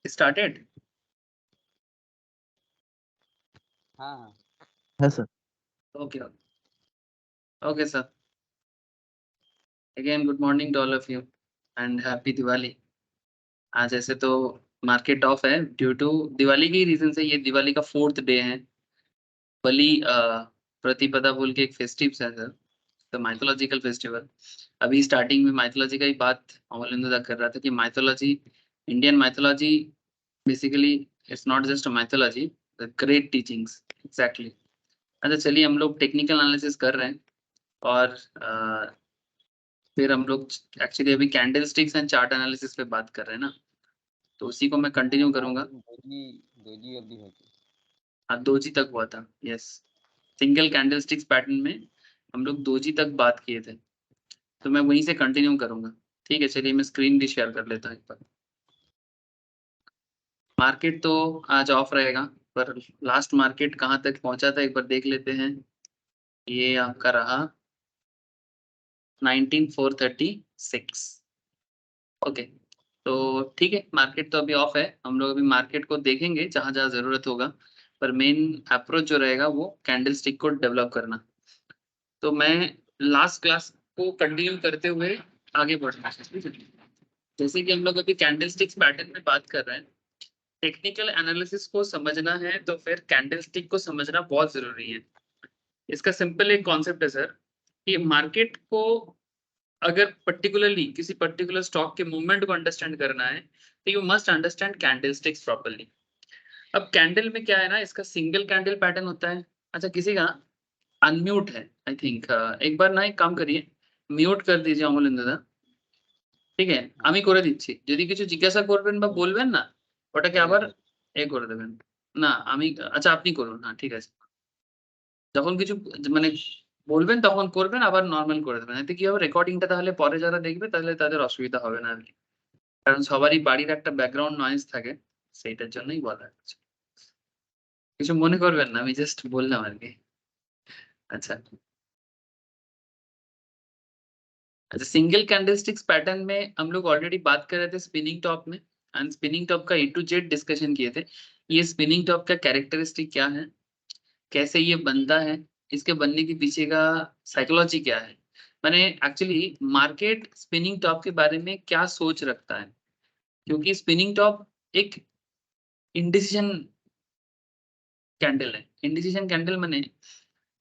started? हाँ है sir. Okay. Okay, sir. Again, good morning to all of you and happy Diwali. आज ऐसे तो मार्केट ऑफ है ड्यू टू दिवाली के रीजन से। ये दिवाली का 4th डे है। बलि प्रतिपदा बोल के एक फेस्टिव है सर, द माइथोलॉजिकल फेस्टिवल। अभी स्टार्टिंग में माइथोलॉजी का ही बात अमलिंदा कर रहा था कि mythology, Indian mythology basically it's not just a mythology, the great teachings. Exactly. अच्छा चलिए, हम लोग टेक्निकल एनालिसिस कर रहे हैं और फिर हम लोग एक्चुअली अभी candle sticks and chart analysis पे बात कर रहे हैं ना, तो उसी को मैं कंटिन्यू करूंगा। दोजी अभी है हाँ, दोजी तक हुआ था। Yes, single candle sticks pattern में हम लोग दोजी तक बात किए थे, तो मैं वहीं से कंटिन्यू करूंगा। ठीक है, चलिए मैं स्क्रीन भी शेयर कर लेता हूँ एक बार। मार्केट तो आज ऑफ रहेगा, पर लास्ट मार्केट कहाँ तक पहुंचा था एक बार देख लेते हैं। ये आपका रहा 19436। ओके, तो ठीक है, मार्केट तो अभी ऑफ है। हम लोग अभी मार्केट को देखेंगे जहां जहां जरूरत होगा, पर मेन अप्रोच जो रहेगा वो कैंडल स्टिक को डेवलप करना। तो मैं लास्ट क्लास को कंटिन्यू करते हुए आगे बढ़ना। जैसे कि हम लोग अभी कैंडल स्टिक्स पैटर्न में बात कर रहे हैं, टेक्निकल एनालिसिस को समझना है तो फिर कैंडल स्टिक को समझना बहुत जरूरी है। इसका सिंपल एक कॉन्सेप्ट है सर कि मार्केट को अगर पर्टिकुलरली किसी पर्टिकुलर स्टॉक के मूवमेंट को अंडरस्टैंड करना है तो you must understand candle sticks properly. अब कैंडल में क्या है ना, इसका सिंगल कैंडल पैटर्न होता है। अच्छा, किसी का अनम्यूट है आई थिंक, एक बार ना एक काम करिए, म्यूट कर दीजिए अमलिंदा दा। ঠিক আছে, আমি করে দিচ্ছি। যদি কিছু জিজ্ঞাসা করবেন বা বলবেন না, ওটাকে আবার করে দেবেন। না আমি, আচ্ছা আপনি করুন। হ্যাঁ ঠিক আছে, যখন কিছু মানে বলবেন তখন করবেন, আবার নরমাল করে দেবেন। এতে কি হবে, রেকর্ডিংটা তাহলে পরে যারা দেখবে তাহলে তাদের অসুবিধা হবে না আর কি। কারণ সবারই বাড়ির একটা ব্যাকগ্রাউন্ড নয়েজ থাকে, সেইটার জন্যই বলা হচ্ছে। কিছু মনে করবেন না, আমি জাস্ট বললাম আর কি। अच्छा अच्छा, सिंगल कैंडलस्टिक्स पैटर्न में हम लोग ऑलरेडी बात कर रहे थे स्पिनिंग टॉप में, एंड स्पिनिंग टॉप का A to Z डिस्कशन किए थे। ये स्पिनिंग टॉप का कैरेक्टरिस्टिक क्या है, कैसे ये बनता है, इसके बनने के पीछे का साइकोलॉजी क्या है, मैंने एक्चुअली मार्केट स्पिनिंग टॉप के बारे में क्या सोच रखता है। क्योंकि स्पिनिंग टॉप एक इंडिसीजन कैंडल है। इंडिसीजन कैंडल माने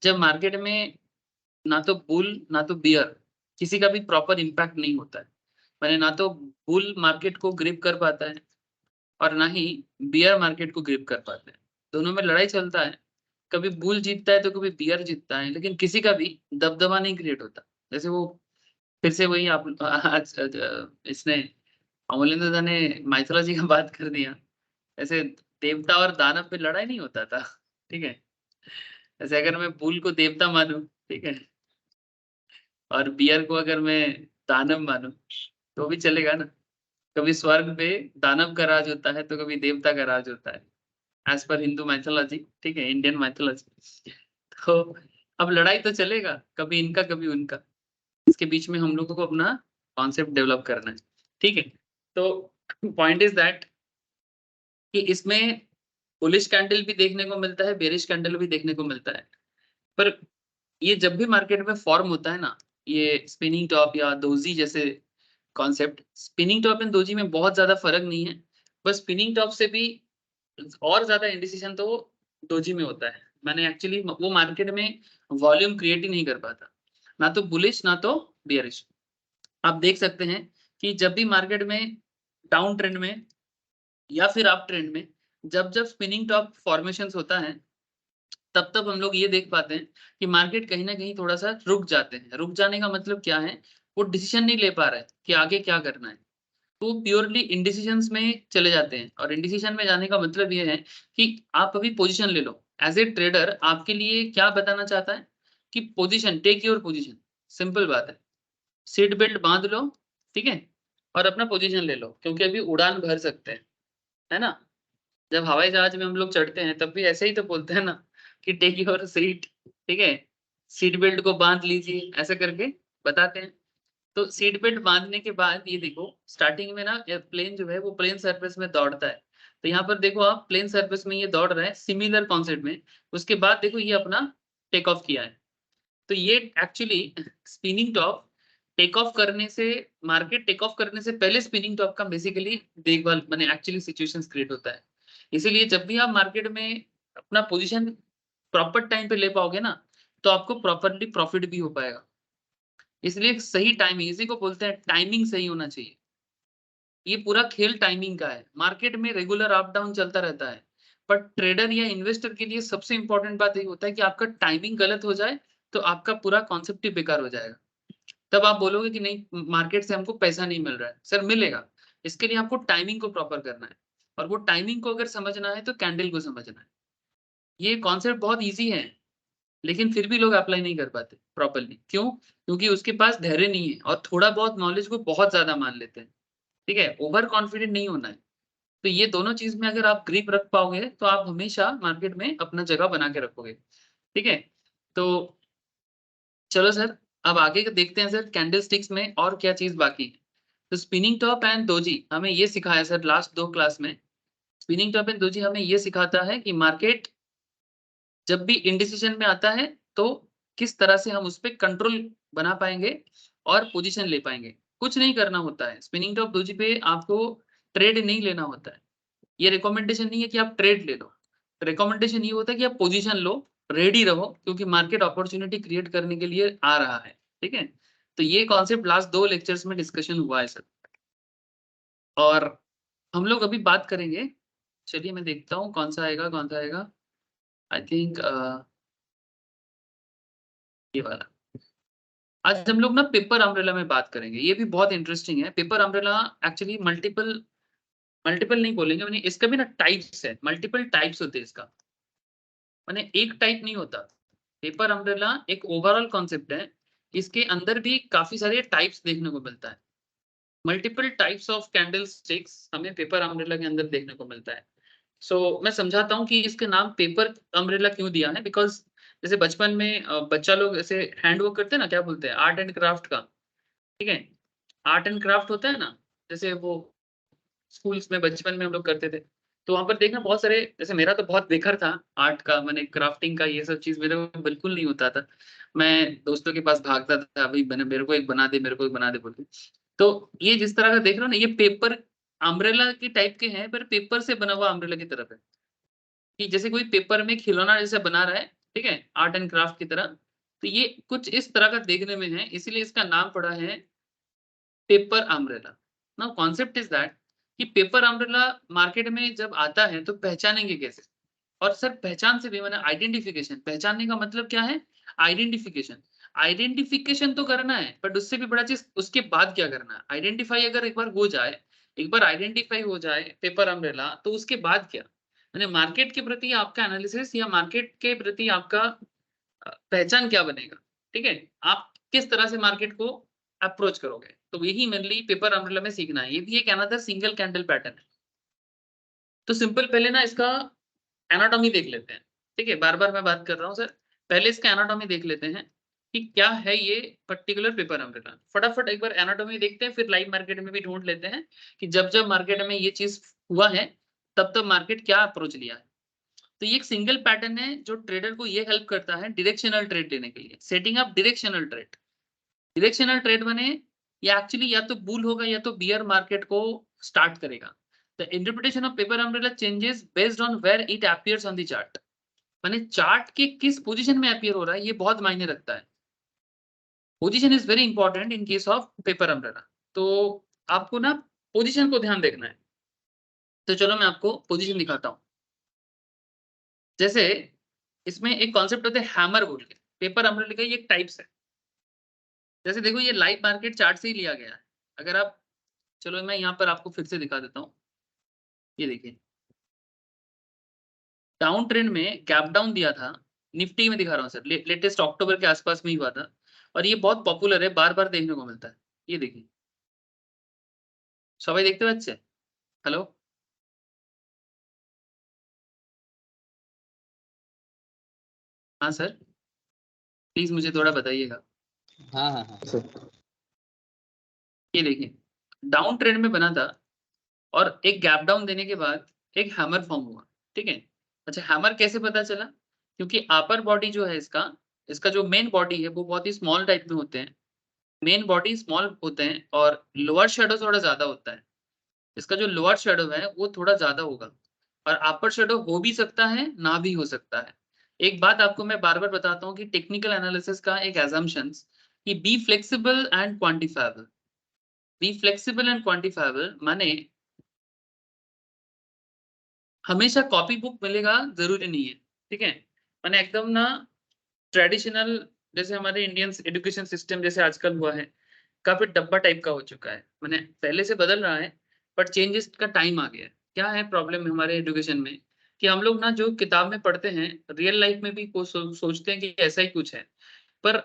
जब मार्केट में ना तो बुल ना तो बियर किसी का भी प्रॉपर इम्पैक्ट नहीं होता है। मैंने ना तो बुल मार्केट को ग्रिप कर पाता है और ना ही बियर मार्केट को ग्रिप कर पाता है। दोनों में लड़ाई चलता है, कभी बुल जीतता है तो कभी बियर जीतता है, लेकिन किसी का भी दबदबा नहीं क्रिएट होता। जैसे वो फिर से वही आप आज इसने अमलिंदा ने माइथोलॉजी का बात कर दिया। ऐसे देवता और दानव में लड़ाई नहीं होता था, ठीक है। ऐसे अगर मैं बुल को देवता मानूं, ठीक है, और बियर को अगर मैं दानव मानूं तो भी चलेगा ना। कभी स्वर्ग पे दानव का राज होता है तो कभी देवता का राज होता है, एज पर हिंदू माइथोलॉजी, ठीक है, इंडियन माइथोलॉजी। तो अब लड़ाई तो चलेगा, कभी इनका कभी उनका। इसके बीच में हम लोगों को अपना कॉन्सेप्ट डेवलप करना है, ठीक है। तो पॉइंट इज दैट कि इसमें बुलिश कैंडल भी देखने को मिलता है, बेरिश कैंडल भी देखने को मिलता है। पर ये जब भी मार्केट में फॉर्म होता है ना, ये स्पिनिंग टॉप या दोजी जैसे concept, spinning top and doji में बहुत ज्यादा फर्क नहीं है। बस स्पिनिंग टॉप से भी और ज्यादा इंडिसीजन तो दोजी में होता है। मैंने एक्चुअली वो मार्केट में वॉल्यूम क्रिएट ही नहीं कर पाता, ना तो बुलिश ना तो बियरिश। आप देख सकते हैं कि जब भी मार्केट में डाउन ट्रेंड में या फिर अप ट्रेंड में जब जब स्पिनिंग टॉप फॉर्मेशंस होता है, तब तब हम लोग ये देख पाते हैं कि मार्केट कहीं ना कहीं थोड़ा सा रुक जाते हैं। रुक जाने का मतलब क्या है, वो डिसीजन नहीं ले पा रहा है कि आगे क्या करना है, तो प्योरली इंडिसीजंस में चले जाते हैं। और इंडिसीजन में जाने का मतलब ये है कि आप अभी पोजीशन ले लो। एज ए ट्रेडर आपके लिए क्या बताना चाहता है कि position, take your position, simple बात है। सीट बेल्ट बांध लो, ठीक है, और अपना पोजीशन ले लो, क्योंकि अभी उड़ान भर सकते हैं, है ना। जब हवाई जहाज में हम लोग चढ़ते हैं तब भी ऐसे ही तो बोलते हैं ना कि टेक योर सीट, ठीक है, सीट बेल्ट को बांध लीजिए, ऐसे करके बताते हैं। तो सीट बेल्ट बांधने के बाद ये देखो, स्टार्टिंग में ना प्लेन जो है वो प्लेन सरफेस में दौड़ता है, तो यहाँ पर देखो आप प्लेन सरफेस में ये दौड़ रहा है सिमिलर कॉन्सेप्ट में, उसके बाद देखो ये अपना टेक ऑफ किया है। तो ये actually spinning top take off करने से, मार्केट टेक ऑफ करने से पहले स्पिनिंग टॉप का बेसिकली देखभाल माने एक्चुअली सिचुएशंस क्रिएट होता है। इसीलिए जब भी आप मार्केट में अपना पोजीशन प्रॉपर टाइम पे ले पाओगे ना, तो आपको प्रॉपरली प्रॉफिट भी हो पाएगा। इसलिए एक सही टाइमिंग, इसी को बोलते हैं टाइमिंग सही होना चाहिए। ये पूरा खेल टाइमिंग का है। मार्केट में रेगुलर अप डाउन चलता रहता है, बट ट्रेडर या इन्वेस्टर के लिए सबसे इंपॉर्टेंट बात ये होता है कि आपका टाइमिंग गलत हो जाए तो आपका पूरा कॉन्सेप्ट ही बेकार हो जाएगा। तब आप बोलोगे कि नहीं मार्केट से हमको पैसा नहीं मिल रहा है। सर मिलेगा, इसके लिए आपको टाइमिंग को प्रॉपर करना है, और वो टाइमिंग को अगर समझना है तो कैंडल को समझना है। ये कॉन्सेप्ट बहुत ईज़ी है, लेकिन फिर भी लोग अप्लाई नहीं कर पाते प्रॉपर्ली। क्यों? क्योंकि उसके पास धैर्य नहीं है और थोड़ा बहुत नॉलेज को बहुत ज़्यादा मान लेते हैं। ठीक है? ओवर कॉन्फिडेंट नहीं होना है। तो ये दोनों चीज़ में अगर आप ग्रिप रख पाओगे, तो आप हमेशा मार्केट में अपना जगह बना के रखोगे। ठीक है? तो चलो सर, अब आगे का देखते हैं सर कैंडलस्टिक्स में और क्या चीज़ बाकी है। तो स्पिनिंग टॉप एंड दोजी हमें ये सिखाया सर लास्ट 2 क्लास में। स्पिनिंग टॉप एंड दोजी हमें ये सिखाता है कि मार्केट जब भी इंडिसिशन में आता है, तो किस तरह से हम उसपे कंट्रोल बना पाएँगे और पोज़ीशन ले पाएँगे। कुछ नहीं करना होता है। स्पिनिंग टॉप दोजी पे आपको ट्रेड नहीं लेना होता है। ये रिकमेंडेशन नहीं है कि आप ट्रेड ले लो। रिकमेंडेशन ये होता है कि आप पोज़ीशन लो, रेडी रहो क्योंकि मार्केट अपॉर्च्युनिटी क्रिएट करने के लिए आ रहा है। ठीक है? तो ये कॉन्सेप्ट लास्ट 2 लेक्चर्स में डिस्कशन हुआ है सर। और हम लोग अभी बात करेंगे, चलिए मैं देखता हूँ कौन-सा आएगा, कौन-सा आएगा? आई थिंक ये वाला। आज हम लोग ना पेपर अम्ब्रेला में बात करेंगे। ये भी बहुत इंटरेस्टिंग है। Paper umbrella actually multiple multiple नहीं बोलेंगे, माने इसका भी ना टाइप्स है, मल्टीपल टाइप्स होते हैं इसका। माने एक टाइप नहीं होता। पेपर अम्ब्रेला एक ओवरऑल कॉन्सेप्ट है। इसके अंदर भी काफ़ी सारे टाइप्स देखने को मिलता है। Multiple types of candle sticks हमें पेपर अम्ब्रेला के अंदर देखने को मिलता है। मैं समझाता हूँ कि इसके नाम पेपर अम्ब्रेला क्यों दिया है। बिकॉज़ जैसे बचपन में बच्चा लोग ऐसे हैंड वर्क करते हैं ना, क्या बोलते हैं? आर्ट एंड क्राफ्ट का, ठीक है? आर्ट एंड क्राफ्ट होता है ना, जैसे वो स्कूल्स में बचपन में हम लोग करते थे। तो वहाँ पर देखना बहुत सारे, जैसे मेरा तो बहुत बेकार था आर्ट का, माने क्राफ्टिंग का, ये सब चीज़ मेरे को बिल्कुल नहीं होता था। मैं दोस्तों के पास भागता था, भई बना मेरे को एक बना दे, मेरे को एक बना दे बोल के। तो ये जिस तरह का देख रहे हो ना, ये पेपर अम्ब्रेला के टाइप के हैं, पर पेपर से बना हुआ अम्ब्रेला की तरफ है। कि जैसे कोई पेपर में खिलौना जैसे बना रहा है, ठीक है? आर्ट एंड क्राफ्ट की तरह। तो ये कुछ इस तरह का देखने में है, इसीलिए इसका नाम पड़ा है paper umbrella. Now concept is that कि पेपर अम्ब्रेला मार्केट में जब आता है तो पहचानेंगे कैसे? और सर पहचान से भी माने आइडेंटिफिकेशन, पहचानने का मतलब क्या है? आइडेंटिफिकेशन। आइडेंटिफिकेशन तो करना है, बट उससे भी बड़ा चीज़ उसके बाद क्या करना है? आइडेंटिफाई अगर एक बार हो जाए, एक बार आइडेंटिफाई हो जाए पेपर अम्ब्रेला, तो उसके बाद क्या? माने मार्केट के प्रति आपका एनालिसिस या मार्केट के प्रति आपका पहचान क्या बनेगा? ठीक है? आप किस तरह से मार्केट को अप्रोच करोगे? तो यही मेनली पेपर अम्ब्रेला में सीखना है। ये भी एक अनदर सिंगल कैंडल पैटर्न है। तो सिंपल पहले ना इसका एनाटॉमी देख लेते हैं। ठीक है? बार-बार मैं बात कर रहा हूँ सर। पहले इसका एनाटॉमी देख लेते हैं कि क्या है ये पर्टिकुलर पेपर अम्ब्रेला। फटाफट एक बार एनाटॉमी देखते हैं, फिर लाइव मार्केट में भी ढूँढ लेते हैं कि जब-जब मार्केट में ये चीज़ हुआ है, तब-तब मार्केट क्या अप्रोच लिया है। तो ये एक सिंगल पैटर्न है जो ट्रेडर को ये हेल्प करता है डायरेक्शनल ट्रेड लेने के लिए। Setting up directional trade. Directional trade माने ये एक्चुअली या तो बुल होगा या तो बियर मार्केट को स्टार्ट करेगा। The interpretation of paper umbrella changes based on where it appears on the chart. माने चार्ट के किस पोजीशन में अपीयर हो रहा है ये बहुत मायने रखता है। Position is very important in case of paper umbrella. तो आपको ना पोजीशन को ध्यान देखना है। तो चलो मैं आपको पोजीशन दिखाता हूँ। जैसे इसमें एक कॉन्सेप्ट होता है हैमर बोल के। पेपर अम्ब्रेला का ये एक टाइप्स है। जैसे देखो ये लाइव मार्केट चार्ट से ही लिया गया है। अगर आप, चलो मैं यहाँ पर आपको फिर से दिखा देता हूँ। ये देखिए, डाउन ट्रेंड में गैप डाउन दिया था। निफ्टी में दिखा रहा हूँ सर, लेटेस्ट अक्टूबर के आसपास में ही हुआ था और ये बहुत पॉपुलर है, बार-बार देखने को मिलता है। ये देखिए, सबाई देखते পাচ্ছে? हेलो? हाँ सर, प्लीज़ मुझे थोड़ा बताइएगा। हाँ, हाँ, हाँ। सर ये देखिए, डाउन ट्रेंड में बना था और एक गैप डाउन देने के बाद एक हैमर फॉर्म हुआ, ठीक है। अच्छा, हैमर कैसे पता चला? क्योंकि अपर बॉडी जो है इसका जो मेन बॉडी है वो बहुत ही स्मॉल टाइप में होते हैं। मेन बॉडी स्मॉल होते हैं और लोअर शैडो थोड़ा ज़्यादा होता है। इसका जो लोअर शैडो है वो थोड़ा ज़्यादा होगा और अपर शैडो हो भी सकता है, ना भी हो सकता है। एक बात आपको मैं बार-बार बताता हूँ कि टेक्निकल एनालिसिस का एक असम्पशन्स कि B flexible and quantifiable. B flexible and quantifiable माने हमेशा कॉपी बुक मिलेगा ज़रूरी नहीं है, ठीक है? माने एकदम ना ट्रेडिशनल जैसे हमारे इंडियन एजुकेशन सिस्टम जैसे आजकल हुआ है, काफ़ी डब्बा टाइप का हो चुका है। माने पहले से बदल रहा है, बट चेंजेस का टाइम आ गया है। क्या है प्रॉब्लम हमारे एजुकेशन में कि हम लोग ना जो किताब में पढ़ते हैं, रियल लाइफ में भी को सोचते हैं कि ऐसा ही कुछ है। पर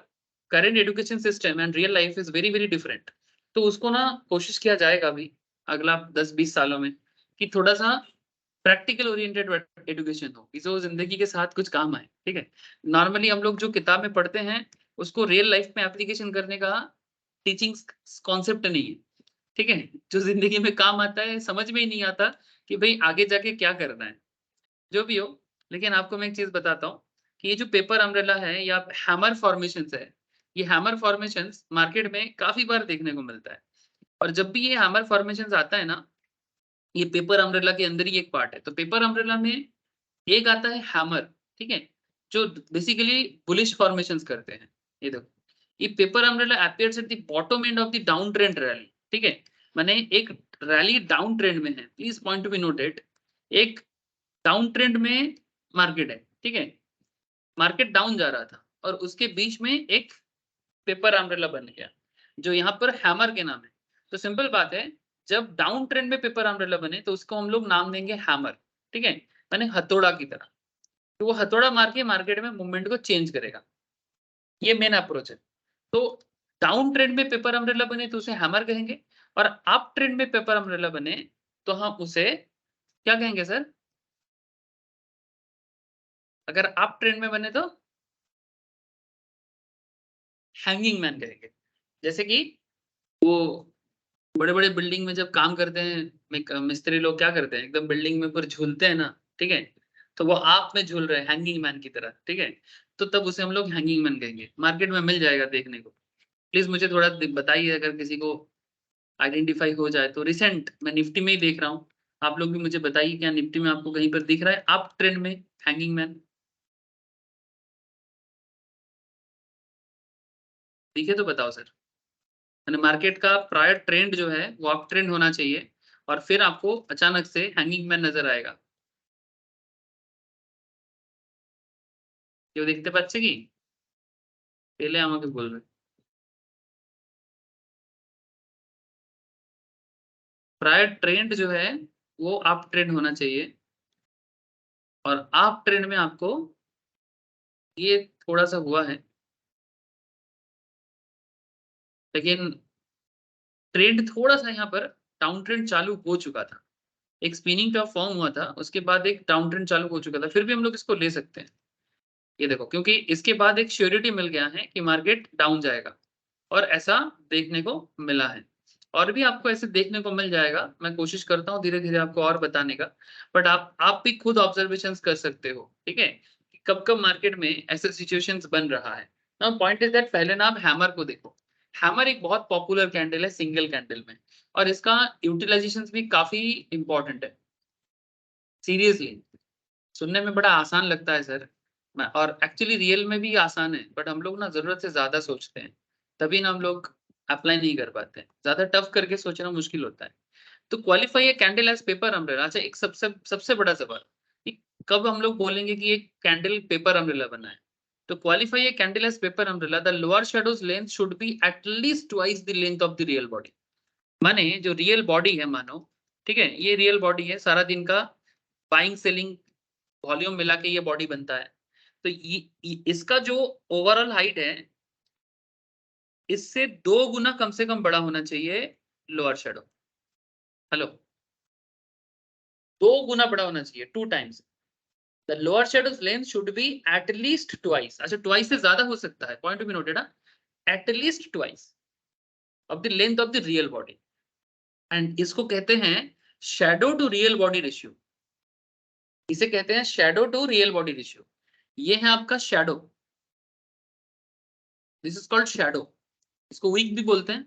current education system and real life is very, very different. तो उसको ना कोशिश किया जाएगा अभी अगला 10-20 सालों में कि थोड़ा-सा प्रैक्टिकल ओरिएंटेड एजुकेशन हो, कि जो ज़िंदगी के साथ कुछ काम आए, ठीक है? नॉर्मली हम लोग जो किताब में पढ़ते हैं, उसको रियल लाइफ में एप्लीकेशन करने का टीचिंग कॉन्सेप्ट नहीं है, ठीक है? जो ज़िंदगी में काम आता है, समझ में ही नहीं आता कि भई आगे जाके क्या करना है। जो भी हो, लेकिन आपको मैं एक चीज़ बताता हूँ कि ये जो पेपर अम्ब्रेला है या हैमर फॉर्मेशंस है, ये हैमर फॉर्मेशंस मार्केट में काफ़ी बार देखने को मिलता है और जब भी ये हैमर फॉर्मेशंस आता है ना, ये पेपर अम्ब्रेला के अंदर ही एक पार्ट है। तो पेपर अम्ब्रेला में एक आता है हैमर, ठीक है? जो बेसिकली बुलिश फॉर्मेशंस करते हैं। ये देखो, ये paper umbrella appears at the bottom end of the down trend rally, ठीक है? माने एक रैली डाउन ट्रेंड में है, please point to be noted. एक डाउन ट्रेंड में मार्केट है, ठीक है? मार्केट डाउन जा रहा था और उसके बीच में एक पेपर अम्ब्रेला बन गया, जो यहाँ पर हैमर के नाम है। तो सिंपल बात है, जब डाउन ट्रेंड में पेपर अम्ब्रेला बने तो उसको हम लोग नाम देंगे हैमर, ठीक है? माने हथौड़ा की तरह। तो वो हथौड़ा मार के मार्केट में मूवमेंट को चेंज करेगा। ये मेन अप्रोच है। तो डाउन ट्रेंड में पेपर अम्ब्रेला बने तो उसे हैमर कहेंगे और अप ट्रेंड में पेपर अम्ब्रेला बने तो हम उसे क्या कहेंगे सर? अगर अप ट्रेंड में बने तो हैंगिंग मैन कहेंगे। जैसे कि वो बड़े-बड़े बिल्डिंग में जब काम करते हैं, मिस्त्री लोग क्या करते हैं, एकदम बिल्डिंग में ऊपर झूलते हैं ना, ठीक है? तो वो आप में झूल रहे हैं हैंगिंग मैन की तरह, ठीक है? तो तब उसे हम लोग हैंगिंग मैन कहेंगे। मार्केट में मिल जाएगा देखने को। प्लीज़ मुझे थोड़ा द बताइए अगर किसी को आइडेंटिफ़ाई हो जाए तो। रिसेंट मैं निफ्टी में ही देख रहा हूँ। आप लोग भी मुझे बताइए क्या निफ्टी में आपको कहीं पर दिख रहा है अप ट्रेंड में हैंगिंग मैन? दिखे तो बताओ सर। यानी मार्केट का प्रायर ट्रेंड जो है वो अप ट्रेंड होना चाहिए और फिर आपको अचानक से हैंगिंग मैन नज़र आएगा। কেউ দেখতে পাচ্ছে কি? পেলে আমাকে বলবে। प्रायर ट्रेंड जो है वो अप ट्रेंड होना चाहिए और अप ट्रेंड में आपको ये थोड़ा-सा हुआ है, लेकिन ट्रेंड थोड़ा-सा यहाँ पर डाउन ट्रेंड चालू हो चुका था। एक स्पिनिंग टॉप फॉर्म हुआ था, उसके बाद एक डाउन ट्रेंड चालू हो चुका था, फिर भी हम लोग इसको ले सकते हैं। ये देखो क्योंकि इसके बाद एक श्योरिटी मिल गया है कि मार्केट डाउन जाएगा और ऐसा देखने को मिला है। और भी आपको ऐसे देखने को मिल जाएगा, मैं कोशिश करता हूँ धीरे-धीरे आपको और बताने का, बट आप भी खुद ऑब्जर्वेशंस कर सकते हो, ठीक है? कि कब-कब मार्केट में ऐसे सिचुएशंस बन रहा है। नाउ पॉइंट इज़ दैट पहले ना आप हैमर को देखो। हैमर एक बहुत पॉपुलर कैंडल है सिंगल कैंडल में और इसका यूटिलाइज़ेशंस भी काफ़ी इम्पोर्टेंट है। सीरियसली। सुनने में बड़ा आसान लगता है सर और एक्चुअली रियल में भी आसान है, बट हम लोग ना ज़रूरत से ज़्यादा सोचते हैं, तभी ना हम लोग अप्लाई नहीं कर पाते हैं। ज़्यादा टफ करके सोचना मुश्किल होता है। तो qualify a candle as paper umbrella. अच्छा, एक सबसे सबसे बड़ा सवाल कि कब हम लोग बोलेंगे कि एक कैंडल पेपर अम्ब्रेला बना है? तो qualify a candle as paper umbrella, the lower shadows length should be at least twice the length of the real body. माने जो रियल बॉडी है मानो, ठीक है? ये रियल बॉडी है, सारा दिन का बाइंग सेलिंग वॉल्यूम मिला के ये बॉडी बनता है। तो इसका जो ओवरऑल हाइट है, इससे 2 गुना कम से कम बड़ा होना चाहिए लोअर शैडो। हेलो, 2 गुना बड़ा होना चाहिए, 2 times. The lower shadows length should be at least twice. अच्छा, ट्वाइस से ज़्यादा हो सकता है, point to be noted at least twice of the length of the real body and इसको कहते हैं shadow to real body ratio. इसे कहते हैं shadow to real body ratio. ये है आपका shadow, this is called shadow. इसको वीक भी बोलते हैं,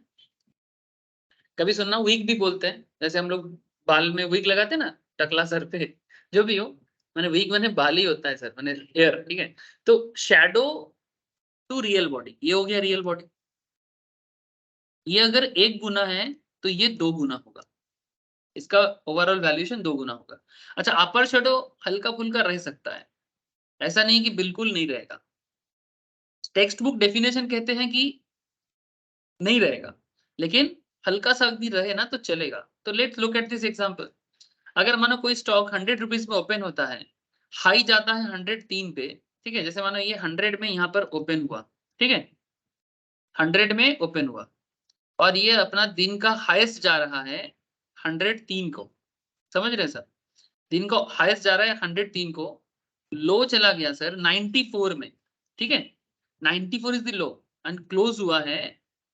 कभी सुनना वीक भी बोलते हैं, जैसे हम लोग बाल में वीक लगाते हैं ना, टकला सर पे, जो भी हो, मैंने वीक मैंने बाल ही होता है सर, मैंने हेयर, ठीक है। तो शैडो टू रियल बॉडी, ये हो गया रियल बॉडी। ये अगर 1 गुना है तो ये 2 गुना होगा, इसका ओवरऑल वैल्यूएशन 2 गुना होगा। अच्छा, अपर शैडो हल्का फुल्का रह सकता है, ऐसा नहीं कि बिल्कुल नहीं रहेगा। टेक्स्ट बुक डेफिनेशन कहते हैं कि नहीं रहेगा, लेकिन हल्का सा भी रहे ना तो चलेगा। तो let's look at this example. अगर मानो कोई स्टॉक 100 रुपीज में ओपन होता है, हाई जाता है 103 पे, ठीक है, जैसे मानो ये 100 में यहाँ पर ओपन हुआ, ठीक है, 100 में ओपन हुआ, और ये अपना दिन का हाईएस्ट जा रहा है 103 को, समझ रहे हैं सर, दिन का हाईएस्ट जा रहा है 103 को, लो चला गया सर 94 में, ठीक है, 94 is the low and close हुआ है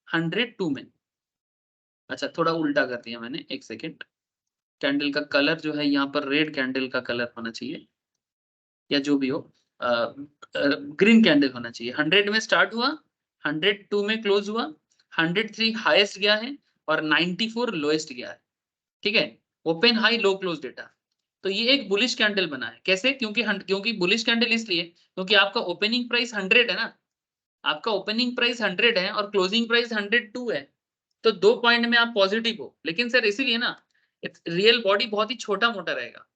102 में। अच्छा, थोड़ा उल्टा कर दिया मैंने, एक सेकेंड। कैंडल का कलर जो है यहाँ पर रेड कैंडल का कलर होना चाहिए, या जो भी हो, ग्रीन कैंडल होना चाहिए। 100 में स्टार्ट हुआ, 102 में क्लोज हुआ, 103 हाईएस्ट गया है और 94 लोएस्ट गया है, ठीक है, open high low close data. तो ये एक बुलिश कैंडल बना है। कैसे? क्योंकि बुलिश कैंडल इसलिए क्योंकि आपका ओपनिंग प्राइस 100 है ना, आपका ओपनिंग प्राइस 100 है और क्लोजिंग प्राइस 102 है, तो 2 पॉइंट में आप पॉजिटिव हो। लेकिन सर इसीलिए ना, रियल बॉडी बहुत ही छोटा मोटा रहेगा,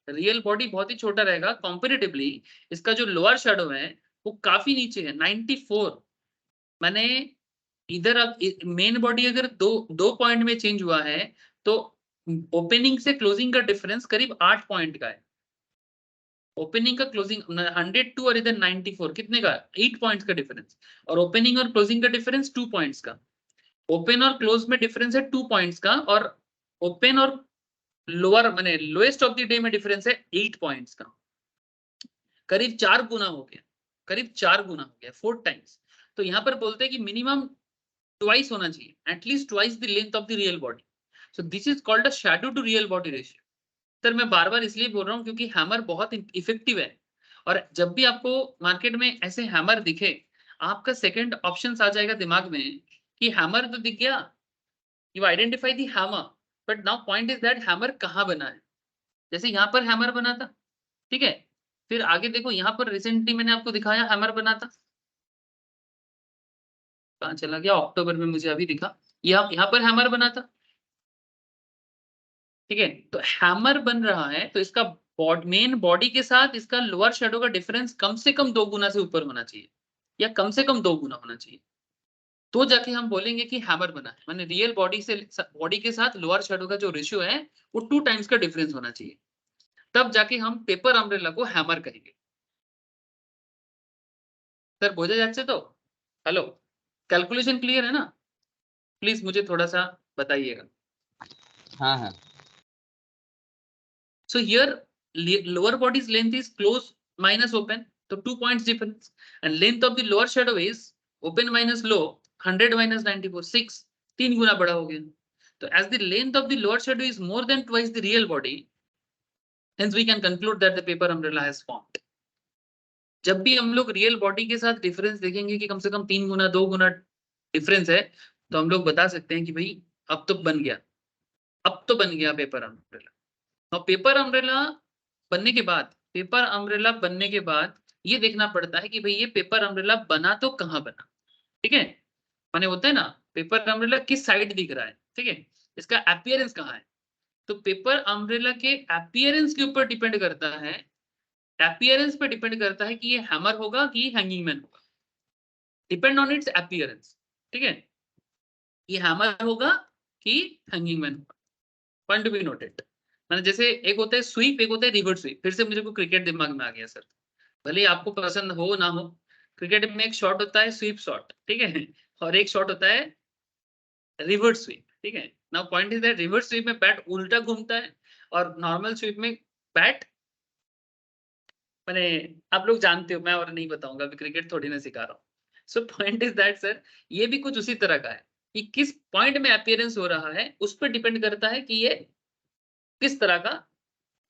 रियल बॉडी बहुत ही छोटा रहेगा कंपैरेटिवली। इसका जो लोअर शैडो है वो काफी नीचे है, 94। मैंने इधर अब मेन बॉडी अगर दो पॉइंट में चेंज हुआ है, तो ओपनिंग से क्लोजिंग का डिफरेंस करीब 8 पॉइंट का है। ओपनिंग का क्लोजिंग 102 और इधर 94, कितने का? 8 पॉइंट्स का डिफरेंस। और ओपनिंग और क्लोजिंग का डिफरेंस 2 पॉइंट्स का। ओपन और क्लोज में डिफरेंस है 2 पॉइंट्स का, और ओपन और लोअर माने लोएस्ट ऑफ द डे में डिफरेंस है 8 पॉइंट्स का। करीब 4 गुना हो गया, करीब 4 गुना हो गया, 4 टाइम्स। तो यहाँ पर बोलते हैं कि मिनिमम ट्वाइस होना चाहिए, at least twice the length of the real body. So this is called a shadow to real body ratio. Sir मैं बार बार इसलिए बोल रहा हूँ क्योंकि हैमर बहुत इफेक्टिव है, और जब भी आपको मार्केट में ऐसे हैमर दिखे, आपका सेकंड ऑप्शन आ जाएगा दिमाग में कि हैमर तो दिख गया, you identify the hammer, but now point is that hammer कहाँ बना है। जैसे यहाँ पर हैमर बना था, ठीक है, फिर आगे देखो यहाँ पर रिसेंटली मैंने आपको दिखाया हैमर बना था, कहाँ चला गया, अक्टूबर में मुझे अभी दिखा, यहाँ पर हैमर बना था, ठीक है। तो हैमर बन रहा है तो इसका मेन बॉडी के साथ इसका लोअर शैडो का डिफरेंस कम से कम 2 गुना से ऊपर होना चाहिए, या कम से कम 2 गुना होना चाहिए, तो जाके हम बोलेंगे कि हैमर बना है। माने रियल बॉडी के साथ लोअर शैडो का जो रेशियो है वो 2 टाइम्स का डिफरेंस होना चाहिए, तब जाके हम पेपर अम्ब्रेला को हैमर कहेंगे। सर बोझा जाচ্ছে तो? हेलो, कैलकुलेशन क्लियर है ना? प्लीज मुझे थोड़ा सा बताइएगा। हाँ हाँ So here lower body's length is close minus open, so 2 points difference, and length of the lower shadow is open minus low, 100 minus 94, 6, 3 गुना बड़ा हो गया। तो as the length of the lower shadow is more than twice the real body, hence we can conclude that the paper umbrella has formed. जब भी हम लोग real body के साथ डिफरेंस देखेंगे कि कम से कम 3 गुना 2 गुना डिफरेंस है, तो हम लोग बता सकते हैं कि भाई अब तो बन गया, अब तो बन गया पेपर अम्ब्रेला। और पेपर अम्ब्रेला बनने के बाद, पेपर अम्ब्रेला बनने के बाद ये देखना पड़ता है कि भाई ये पेपर अम्ब्रेला बना तो कहाँ बना, ठीक है, माने होता है ना, पेपर अम्ब्रेला किस साइड दिख रहा है, ठीक है, इसका अपीयरेंस कहाँ है। तो पेपर अम्ब्रेला के अपीयरेंस के ऊपर डिपेंड करता है, अपीयरेंस पे डिपेंड करता है कि ये हैमर होगा कि हैंगिंग मैन होगा, डिपेंड ऑन इट्स अपीयरेंस, ठीक है, ये हैमर होगा कि हैंगिंग मैन होगा। Point to be noted. मैंने जैसे एक होता है स्वीप, एक होता है रिवर्स स्वीप। फिर से मुझे को क्रिकेट दिमाग में आ गया सर, भले ही आपको पसंद हो ना हो, क्रिकेट में एक शॉट होता है स्वीप शॉट, ठीक है, और एक शॉट होता है रिवर्स स्वीप, ठीक है। Now point is that reverse sweep में बैट उल्टा घूमता है, और नॉर्मल स्वीप में बैट, मैंने, आप लोग जानते हो, मैं और नहीं बताऊंगा, अभी क्रिकेट थोड़ी ना सिखा रहा हूँ। So point is that sir, ये भी कुछ उसी तरह का है कि किस पॉइंट में अपीयरेंस हो रहा है, उस पर डिपेंड करता है कि ये किस तरह का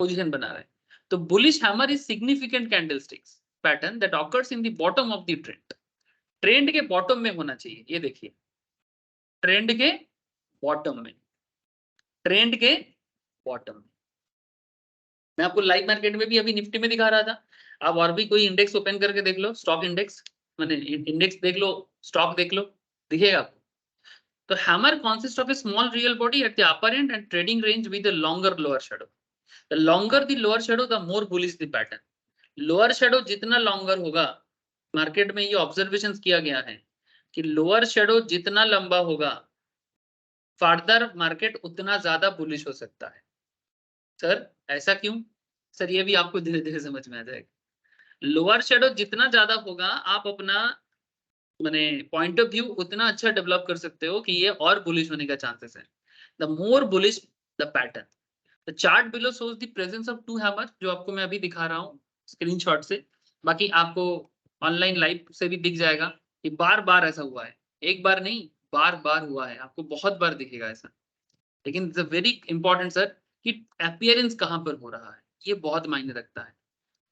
पोजीशन बना रहा है। तो bullish hammer is significant candlesticks pattern that occurs in the bottom of the trend. Trend के बॉटम में होना चाहिए, ये देखिए ट्रेंड के बॉटम में, ट्रेंड के बॉटम में। मैं आपको लाइव मार्केट में भी अभी निफ्टी में दिखा रहा था, आप और भी कोई इंडेक्स ओपन करके देख लो, स्टॉक इंडेक्स माने इंडेक्स देख लो, स्टॉक देख लो, दिखेगा आपको। तो hammer consists of a small real body at the upper end and trading range with a longer lower shadow. The longer the lower shadow, the more bullish the pattern. Lower shadow जितना longer होगा, market में ये observation किया गया है कि lower shadow जितना लंबा होगा फर्दर मार्केट उतना ज्यादा बुलिश हो सकता है। सर ऐसा क्यों? सर ये भी आपको धीरे धीरे समझ में आ जाएगा। लोअर शेडो जितना ज्यादा होगा आप अपना माने पॉइंट ऑफ व्यू उतना अच्छा डेवलप कर सकते हो कि ये और बुलिश होने का चांसेस है। The more bullish the pattern. The chart below shows the presence of two hammer, जो आपको मैं अभी दिखा रहा हूँ स्क्रीनशॉट से, बाकी आपको ऑनलाइन लाइव से भी दिख जाएगा कि बार बार ऐसा हुआ है, एक बार नहीं बार बार हुआ है, आपको बहुत बार दिखेगा ऐसा। लेकिन it's a very important sir कि अपीयरेंस कहाँ पर हो रहा है, ये बहुत मायने रखता है।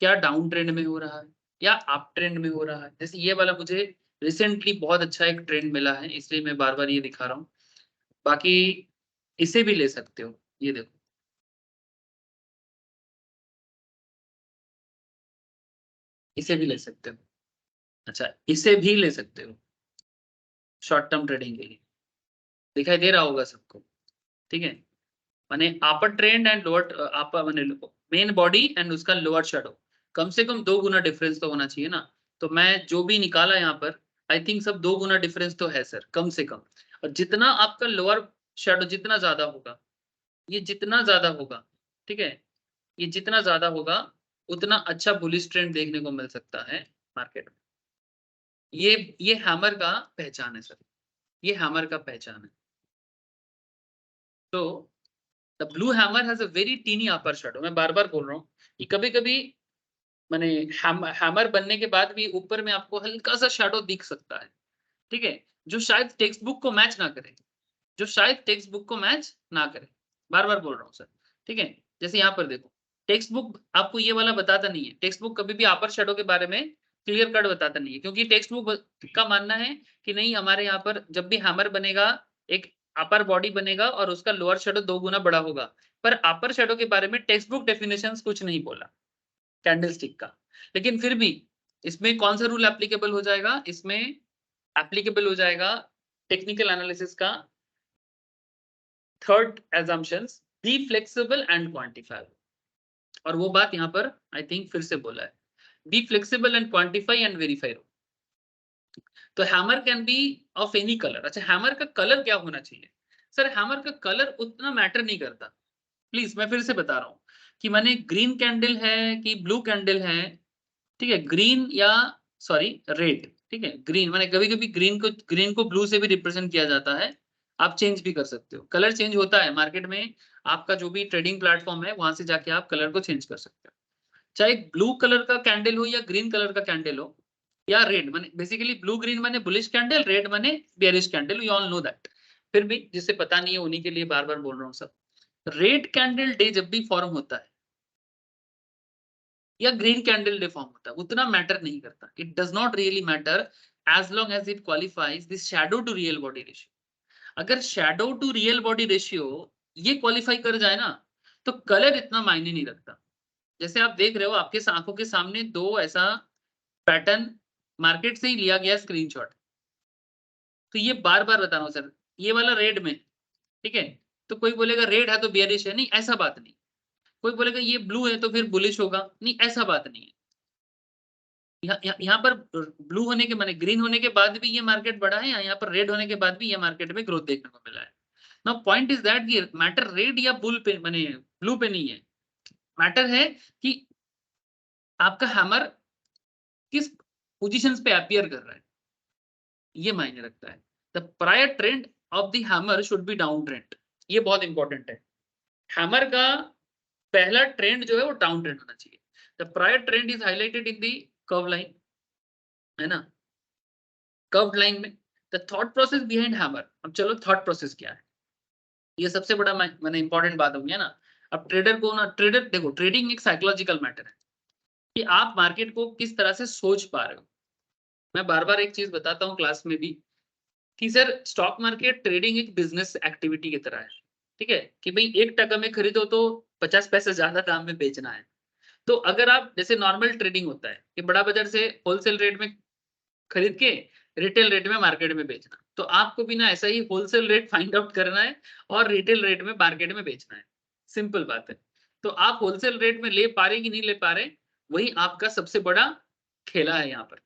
क्या डाउन ट्रेंड में हो रहा है या अप ट्रेंड में हो रहा है? जैसे ये वाला मुझे रिसेंटली बहुत अच्छा एक ट्रेंड मिला है, इसलिए मैं बार बार ये दिखा रहा हूँ। बाकी इसे भी ले सकते हो, ये देखो इसे भी ले सकते हो। अच्छा इसे भी ले सकते हो शॉर्ट टर्म ट्रेडिंग के लिए, दिखाई दे रहा होगा सबको, ठीक है। माने अपर ट्रेंड एंड लोअर अपर माने मेन बॉडी एंड उसका लोअर शैडो कम से कम 2 गुना डिफरेंस तो होना चाहिए ना। तो मैं जो भी निकाला यहाँ पर आई थिंक सब 2 गुना डिफरेंस तो है सर, कम से कम। और जितना आपका लोअर शैडो जितना ज्यादा होगा, ये जितना ज्यादा होगा, ठीक है, ये जितना ज्यादा होगा उतना अच्छा बुलिश ट्रेंड देखने को मिल सकता है मार्केट में। ये हैमर का पहचान है सर, ये हैमर का पहचान है। तो the blue hammer has a very tiny upper shadow. मैं बार बार बोल रहा हूँ कि कभी कभी माने हैमर बनने के बाद भी ऊपर में आपको हल्का सा शैडो दिख सकता है, ठीक है, जो शायद टेक्स्ट बुक को मैच ना करे, जो शायद टेक्स्ट बुक को मैच ना करे। बार बार बोल रहा हूँ सर, ठीक है। जैसे यहाँ पर देखो टेक्स्ट बुक आपको ये वाला बताता नहीं है, टेक्स्ट बुक कभी भी अपर शैडो के बारे में क्लियर कट बताता नहीं है, क्योंकि टेक्स्ट बुक का मानना है कि नहीं हमारे यहाँ पर जब भी हैमर बनेगा एक अपर बॉडी बनेगा और उसका लोअर शैडो 2 गुना बड़ा होगा। पर अपर शैडो के बारे में टेक्स्ट बुक डेफिनेशंस कुछ नहीं बोला कैंडलस्टिक का। लेकिन फिर भी इसमें कौन सा रूल एप्लीकेबल हो जाएगा? इसमें एप्लीकेबल हो जाएगा टेक्निकल एनालिसिस का third assumptions, B flexible and quantifiable. और वो बात यहाँ पर आई थिंक फिर से बोला है, be flexible and quantify and verify. तो hammer can be of any colour. अच्छा हैमर का कलर क्या होना चाहिए? सर हैमर का कलर उतना मैटर नहीं करता। प्लीज मैं फिर से बता रहा हूँ कि मैंने ग्रीन कैंडल है कि ब्लू कैंडल है, ठीक है, ग्रीन या सॉरी रेड, ठीक है, ग्रीन माने कभी कभी ग्रीन को ब्लू से भी रिप्रेजेंट किया जाता है। आप चेंज भी कर सकते हो, कलर चेंज होता है मार्केट में, आपका जो भी ट्रेडिंग प्लेटफॉर्म है वहां से जाके आप कलर को चेंज कर सकते हो। चाहे ब्लू कलर का कैंडल हो या ग्रीन कलर का कैंडल हो या रेड, माने बेसिकली ब्लू ग्रीन माने बुलिश कैंडल, रेड माने bearish candle, you all know that. फिर भी जिसे पता नहीं है उन्हीं के लिए बार बार बोल रहा हूँ सब। रेड कैंडल डे जब भी फॉर्म होता है या ग्रीन कैंडल डे फॉर्म होता है उतना मैटर नहीं करता, it does not really matter as long as it qualifies this shadow to real body ratio. अगर shadow to real body ratio ये क्वालिफाई कर जाए ना तो कलर इतना मायने नहीं रखता। जैसे आप देख रहे हो आपके आंखों के सामने दो ऐसा पैटर्न मार्केट से ही लिया गया स्क्रीनशॉट, तो ये बार बार बता रहा हूँ सर, ये वाला रेड में, ठीक है, तो कोई बोलेगा रेड है तो बेयरिश है, नहीं ऐसा बात नहीं। कोई बोलेगा ये ब्लू है तो फिर बुलिश होगा, नहीं ऐसा बात नहीं है। यहाँ पर ब्लू होने के माने ग्रीन होने के बाद भी ये मार्केट बढ़ा है, यहाँ पर रेड होने के बाद भी ये मार्केट में ग्रोथ देखने को मिला है। नाउ पॉइंट इज दैट कि मैटर रेड या बुल पे माने ब्लू पे नहीं है, मैटर है कि आपका हैमर किस पोजीशंस पे अपीयर कर रहा है, ये मायने रखता है। The prior trend of the hammer should be down trend, ये बहुत इंपॉर्टेंट है। हैमर का पहला ट्रेंड जो है वो डाउन ट्रेंड होना चाहिए। The prior trend is highlighted in the curve line, है ना, कर्व्ड लाइन में। The thought process behind hammer, अब चलो थॉट प्रोसेस क्या है, ये सबसे बड़ा मैंने इंपॉर्टेंट बात हो गया ना। अब ट्रेडर को ना, ट्रेडर देखो, ट्रेडिंग एक साइकोलॉजिकल मैटर है कि आप मार्केट को किस तरह से सोच पा रहे हो। मैं बार बार एक चीज बताता हूँ क्लास में भी कि सर स्टॉक मार्केट ट्रेडिंग एक बिजनेस एक्टिविटी की तरह है, ठीक है, कि भाई 1 टका में खरीदो तो 50 पैसे ज्यादा दाम में बेचना है। तो अगर आप जैसे नॉर्मल ट्रेडिंग होता है कि बड़ा बाजार से होलसेल रेट में खरीद के रिटेल रेट में मार्केट में बेचना, तो आपको भी ना ऐसा ही होलसेल रेट फाइंड आउट करना है और रिटेल रेट में मार्केट में बेचना है। सिंपल बात है। तो आप होलसेल रेट में ले पा रहे कि नहीं ले पा रहे, वही आपका सबसे बड़ा खेला है यहाँ पर।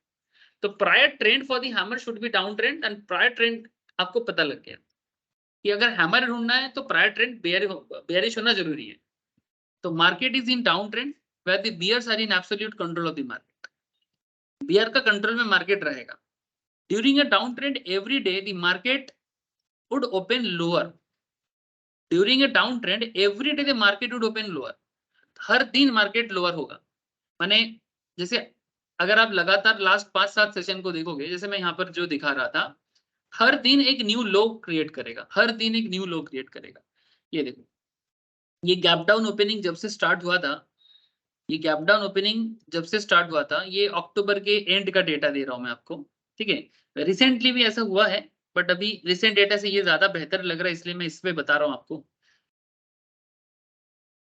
तो prior trend for the hammer should be down trend, and prior trend आपको पता लग गया कि अगर हैमर ढूंढना है तो प्रायर ट्रेंड बेयरिश होना जरूरी है। तो market is in down trend where the bears are in absolute control of the market. Bear का कंट्रोल में मार्केट रहेगा। During a down trend every day the market would open lower. During a down trend every day the market would open lower. हर दिन market lower होगा। माने जैसे अगर आप लगातार लास्ट 5-7 सेशन को देखोगे, जैसे मैं यहाँ पर जो दिखा रहा था, हर दिन एक न्यू लो क्रिएट करेगा, हर दिन एक न्यू लो क्रिएट करेगा। ये देखो, ये गैप डाउन ओपनिंग जब से स्टार्ट हुआ था, ये गैप डाउन ओपनिंग जब से स्टार्ट हुआ था, ये अक्टूबर के एंड का डेटा दे रहा हूं मैं आपको, ठीक है। रिसेंटली भी ऐसा हुआ है, बट अभी रिसेंट डेटा से ये ज्यादा बेहतर लग रहा है, इसलिए मैं इस पे बता रहा हूँ आपको।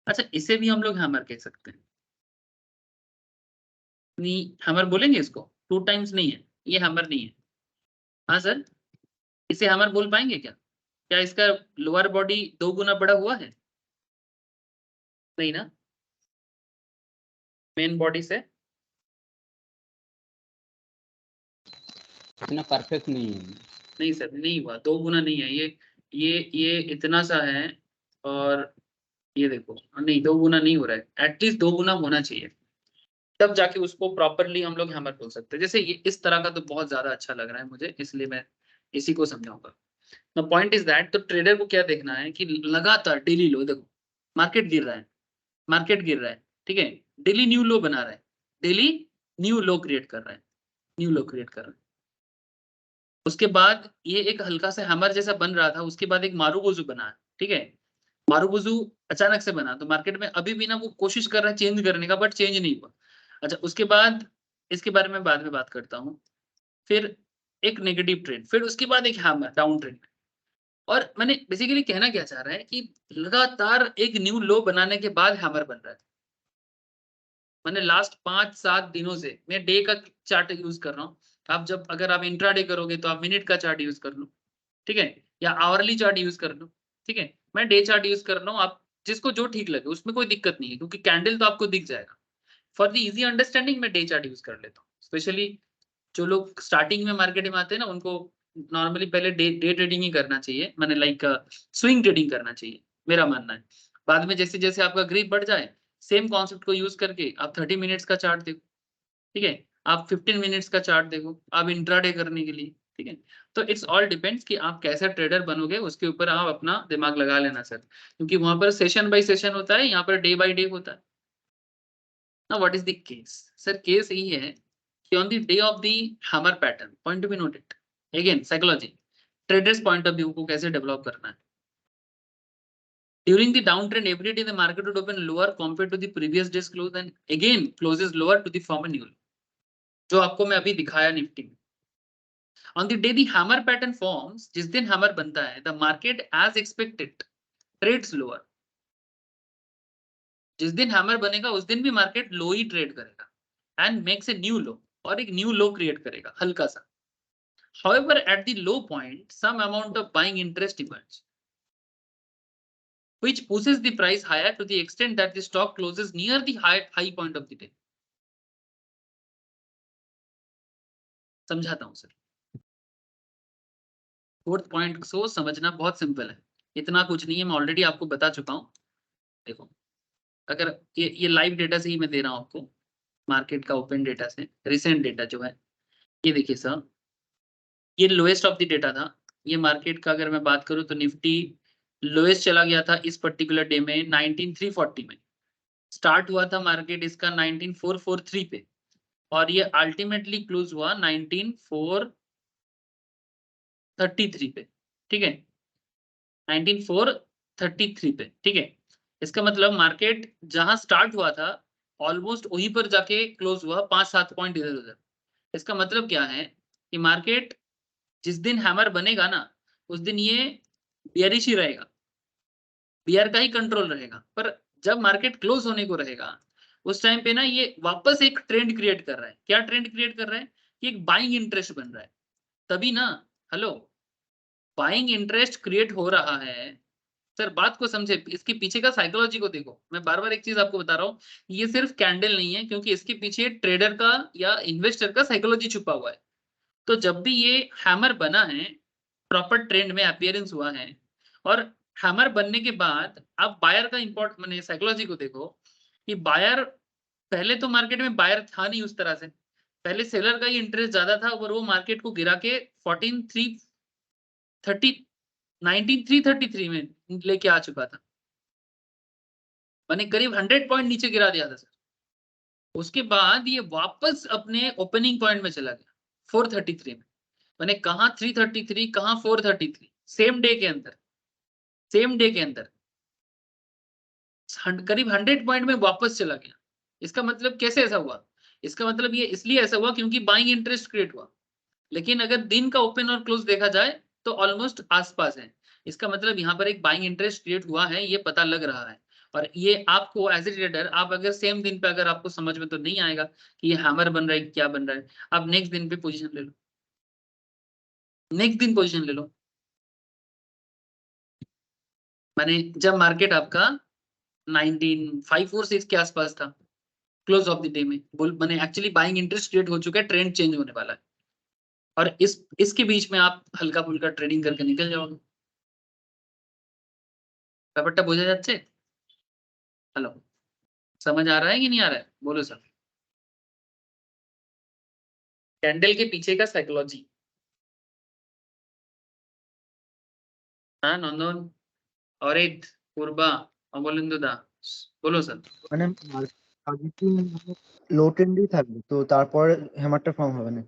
अच्छा, इसे भी हम लोग हैमर कह सकते हैं, नहीं हैमर बोलेंगे इसको, 2 टाइम्स नहीं है, ये हैमर नहीं है। हाँ सर, इसे हैमर बोल पाएंगे क्या? क्या इसका लोअर बॉडी 2 गुना बड़ा हुआ है? नहीं ना, मेन बॉडी से इतना परफेक्ट नहीं है। नहीं सर, नहीं हुआ, 2 गुना नहीं है ये इतना सा है। और ये देखो, नहीं 2 गुना नहीं हो रहा है, एटलीस्ट 2 गुना होना चाहिए, तब जाके उसको प्रॉपरली हम लोग हैमर बोल सकते हैं। जैसे ये इस तरह का तो बहुत ज्यादा अच्छा लग रहा है मुझे, इसलिए मैं इसी को समझाऊंगा। द पॉइंट इज दैट, तो ट्रेडर को क्या देखना है कि लगातार डेली लो, देखो मार्केट गिर रहा है, मार्केट गिर रहा है, ठीक है, डेली न्यू लो बना रहा है, डेली न्यू लो क्रिएट कर रहा है, न्यू लो क्रिएट कर रहा है। उसके बाद ये एक हल्का सा हैमर जैसा बन रहा था, उसके बाद एक मारूबुजू बना है, ठीक है। मारूबुजू अचानक से बना, तो मार्केट में अभी भी ना वो कोशिश कर रहा है चेंज करने का, बट चेंज नहीं हुआ। अच्छा, उसके बाद इसके बारे में बाद में बात करता हूँ। फिर एक नेगेटिव ट्रेंड, फिर उसके बाद एक हैमर डाउन ट्रेंड। और मैंने बेसिकली कहना क्या चाह रहा है कि लगातार एक न्यू लो बनाने के बाद हैमर बन रहा है। मैंने लास्ट 5-7 दिनों से मैं डे का चार्ट यूज कर रहा हूँ। आप जब अगर आप इंट्राडे करोगे तो आप मिनट का चार्ट यूज कर लो, ठीक है, या आवरली चार्ट यूज कर लो, ठीक है। मैं डे चार्ट यूज कर रहा हूँ, आप जिसको जो ठीक लगे उसमें कोई दिक्कत नहीं है, क्योंकि कैंडल तो आपको दिख जाएगा। फॉर द इजी अंडरस्टैंडिंग मैं डे चार्ट यूज कर लेता हूँ। स्पेशली जो लोग स्टार्टिंग में मार्केट में आते हैं ना, उनको नॉर्मली पहले डे ट्रेडिंग ही करना चाहिए, मैंने लाइक स्विंग ट्रेडिंग करना चाहिए, मेरा मानना है। बाद में जैसे जैसे आपका ग्रिप बढ़ जाए, सेम कॉन्सेप्ट को यूज करके आप 30 मिनट्स का चार्ट देखो, ठीक है, आप 15 मिनट्स का चार्ट देखो, आप इंट्राडे करने के लिए, ठीक है। तो इट्स ऑल डिपेंड्स कि आप कैसा ट्रेडर बनोगे, उसके ऊपर आप अपना दिमाग लगा लेना सर, क्योंकि वहां पर सेशन बाय सेशन होता है, यहाँ पर डे बाय डे होता है ना। What is the case? Sir case यही है कि on the day of the hammer pattern, point to be noted, again psychology, traders point of view को कैसे डेवलप करना है। During the downtrend, every day the market would open lower compared to the previous day's close and again closes lower to the former new low, जो आपको मैं अभी दिखाया Nifty में। On the day the hammer pattern forms, जिस दिन hammer बनता है, the market as expected trades lower। जिस दिन hammer बनेगा उस दिन भी market low ही trade करेगा and makes a new low, और एक new low create करेगा हल्का सा। However, at the low point, some amount of buying interest emerges, which pushes the price higher to the extent that the stock closes near the high point of the day। समझाता हूं sir. Fourth point को समझना बहुत simple है, इतना कुछ नहीं है, मैं ऑलरेडी आपको बता चुका हूँ। देखो, अगर ये लाइव डेटा से ही मैं दे रहा हूँ आपको, मार्केट का ओपन डेटा से रिसेंट डेटा जो है, ये देखिए सर, ये लोएस्ट ऑफ द डेटा था। ये मार्केट का अगर मैं बात करूँ तो निफ्टी लोएस्ट चला गया था इस पर्टिकुलर डे में 19340 में। स्टार्ट हुआ था मार्केट इसका 19443 पे, और ये अल्टीमेटली क्लोज हुआ 19433 पे, ठीक है, 19433 पे, ठीक है। इसका मतलब मार्केट जहां स्टार्ट हुआ था ऑलमोस्ट वहीं पर जाके क्लोज हुआ 5-7 पॉइंट इधर उधर। इसका मतलब क्या है कि मार्केट जिस दिन हैमर बनेगा ना उस दिन ये बियरिश ही रहेगा, बियर का ही कंट्रोल रहेगा। पर जब मार्केट क्लोज होने को रहेगा उस टाइम पे ना ये वापस एक ट्रेंड क्रिएट कर रहा है। क्या ट्रेंड क्रिएट कर रहा है कि एक बाइंग इंटरेस्ट बन रहा है, तभी ना। हेलो, बाइंग इंटरेस्ट क्रिएट हो रहा है सर, बात को समझे, इसके पीछे का साइकोलॉजी को देखो। मैं बार बार एक चीज आपको बता रहा हूँ, ये सिर्फ कैंडल नहीं है, क्योंकि इसके पीछे ट्रेडर का या इन्वेस्टर का साइकोलॉजी छुपा हुआ है। तो जब भी ये हैमर बना है, प्रॉपर ट्रेंड में अपीयरेंस हुआ है, और हैमर बनने के बाद आप बायर का इंपॉर्ट मैंने साइकोलॉजी को देखो कि बायर, पहले तो मार्केट में बायर था नहीं उस तरह से, पहले सेलर का ही इंटरेस्ट ज्यादा था और वो मार्केट को गिरा के 19,333 में लेके आ चुका था, मैंने करीब 100 पॉइंट नीचे गिरा दिया था सर। उसके बाद ये वापस अपने ओपनिंग पॉइंट में चला गया 433 में। मैंने कहा 333, कहा 433, सेम डे के अंदर, सेम डे के अंदर करीब 100 पॉइंट में वापस चला गया। इसका मतलब कैसे ऐसा हुआ? इसका मतलब ये इसलिए ऐसा हुआ क्योंकि बाइंग इंटरेस्ट क्रिएट हुआ। लेकिन अगर दिन का ओपन और क्लोज देखा जाए तो ऑलमोस्ट आसपास है। इसका मतलब यहाँ पर एक बाइंग इंटरेस्ट क्रिएट हुआ है, ये पता लग रहा है। और ये आपको एज ए ट्रेडर, आप अगर सेम दिन पे अगर आपको समझ में तो नहीं आएगा कि ये हैमर बन रहा है क्या बन रहा है, आप नेक्स्ट दिन पे पोजीशन ले लो, नेक्स्ट दिन पोजीशन ले लो। माने जब मार्केट आपका 19,546 के आसपास था क्लोज ऑफ द डे में, बोल मैंने एक्चुअली बाइंग इंटरेस्ट क्रिएट हो चुका है, ट्रेंड चेंज होने वाला है, और इसके बीच में आप हल्का फुल्का ट्रेडिंग करके निकल जाओगे। ব্যাপারটা বোঝা যাচ্ছে? हेलो, समझ आ रहा है कि नहीं आ रहा है? बोलो सर। कैंडल के पीछे का साइकोलॉजी। हाँ नंदन, অরিত, পূর্বা, অমলেন্দু দা, बोलो सर। মানে আগে কি লো ট্রেন্ডই থাকবে তো তারপর হ্যামারটা ফর্ম হবে না?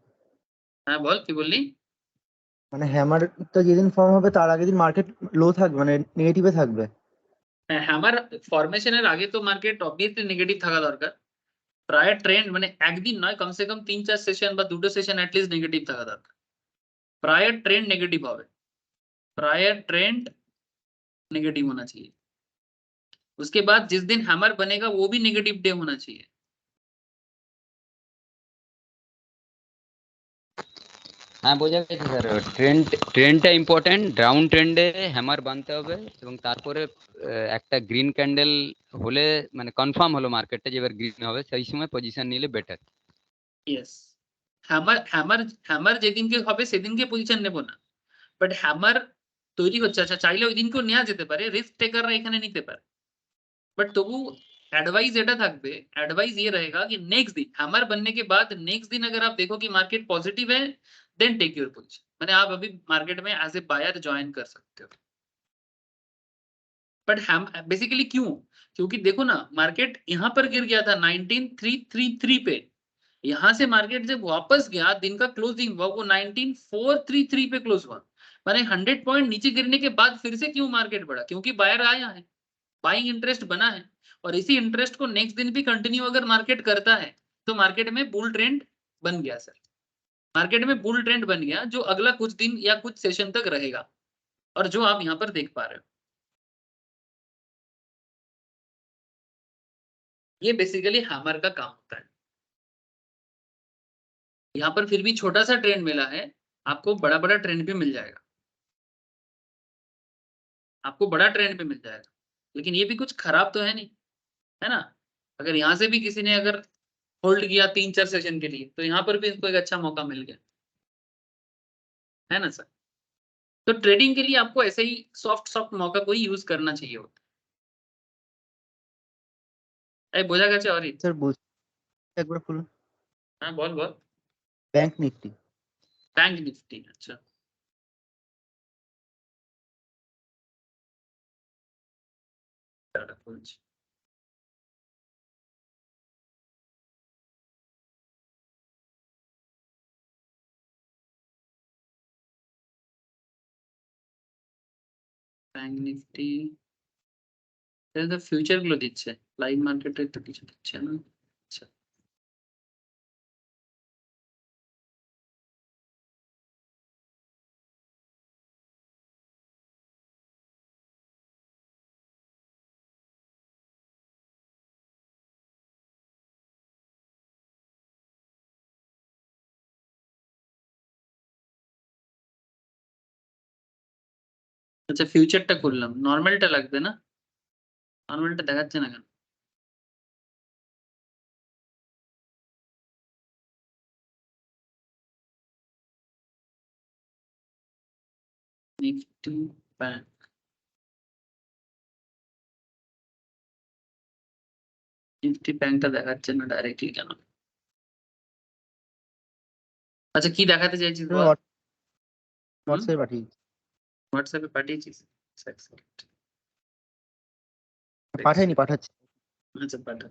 হ্যাঁ বল, কি বললি? মানে হ্যামারটা যেদিন ফর্ম হবে তার আগের দিন মার্কেট লো থাকবে, মানে নেগেটিভে থাকবে। হ্যাঁ, হ্যামার ফরমেশনের আগে তো মার্কেট অবভিয়াসলি নেগেটিভ থাকা দরকার। প্রায় ট্রেন্ড মানে একদিন নয়, কমসে কম 3-4 সেশন বা দুটো সেশন অ্যাটলিস্ট নেগেটিভ থাকা দরকার। প্রায় ট্রেন্ড নেগেটিভ হবে, প্রায় ट्रेंड नेगेटिव होना चाहिए। उसके बाद जिस दिन हैमर बनेगा वो भी नेगेटिव डे होना चाहिए। হ্যাঁ বোঝা গেছে স্যার, ট্রেন্ডটা ইম্পর্টেন্ট, ডাউন ট্রেন্ডে হ্যামার বানতে হবে এবং তারপরে একটা গ্রিন ক্যান্ডেল হলে মানে কনফার্ম হলো মার্কেটটা যে এবার গ্রিন হবে, সেই সময় পজিশন নিলে better. Yes, hammer hammer hammer যেদিনকে হবে সেদিনকে পজিশন নেব না, বাট হ্যামার তৈরি হচ্ছে, আচ্ছা চাইলে ওই দিনকেও নেওয়া যেতে পারে, রিস্ক টেকাররা এখানে নিতে পারে। বাট তবু एडवाइस এটা থাকবে, एडवाइस ये रहेगा कि नेक्स्ट दिन हैमर बनने के बाद नेक्स्ट दिन अगर आप देखो कि मार्केट पॉजिटिव है, देन टेक योर पोजीशन। मैंने आप अभी मार्केट में एज ए बायर ज्वाइन कर सकते हो। बट हम बेसिकली क्यों? क्योंकि देखो ना, मार्केट यहाँ पर गिर गया था 19,333 पे, यहाँ से मार्केट जब वापस गया, दिन का क्लोजिंग हुआ वो 19,433 पे क्लोज हुआ। माने 100 पॉइंट नीचे गिरने के बाद फिर से क्यों मार्केट बढ़ा? क्योंकि बायर आया है, बाइंग इंटरेस्ट बना है, और इसी इंटरेस्ट को नेक्स्ट दिन भी कंटिन्यू अगर मार्केट करता है तो मार्केट में बुल ट्रेंड बन गया सर। मार्केट में बुल ट्रेंड बन गया जो अगला कुछ दिन या कुछ सेशन तक रहेगा, और जो आप यहाँ पर देख पा रहे हो, ये बेसिकली हैमर का काम होता है। यहाँ पर फिर भी छोटा सा ट्रेंड मिला है, आपको बड़ा बड़ा ट्रेंड भी मिल जाएगा, आपको बड़ा ट्रेंड भी मिल जाएगा, लेकिन ये भी कुछ खराब तो है नहीं, है ना? अगर यहाँ से भी किसी ने अगर होल्ड किया 3-4 सेशन के लिए, तो यहाँ पर भी इसको एक अच्छा मौका मिल गया, है ना सर? तो ट्रेडिंग के लिए आपको ऐसे ही सॉफ्ट सॉफ्ट मौका को ही यूज करना चाहिए होता है। বোঝা গেছে অরিত? স্যার বলছি একবার খুলুন হ্যাঁ বল বল। Bank Nifty. ব্যাংক নিফটি, আচ্ছা খুলছি। ব্যাংক নিফটি এটা তো ফিউচার গুলো দিচ্ছে, লাইভ মার্কেটে তো কিছু দিচ্ছে না। আচ্ছা আচ্ছা ফিউচারটা করলাম, নর্মালটা লাগবে না? নর্মালটা দেখাচ্ছে না কেন? নিফটি ব্যাংক, নিফটি ব্যাংকটা দেখাচ্ছে না ডাইরেক্টলি কেন? আচ্ছা কি দেখাতে চাইছিস বল? হোয়াটসঅ্যাপে পাঠিয়ে হোয়াটসঅ্যাপে পাঠিয়েছিস? এক second। পাঠাইনি, পাঠাচ্ছি। আচ্ছা পাঠা।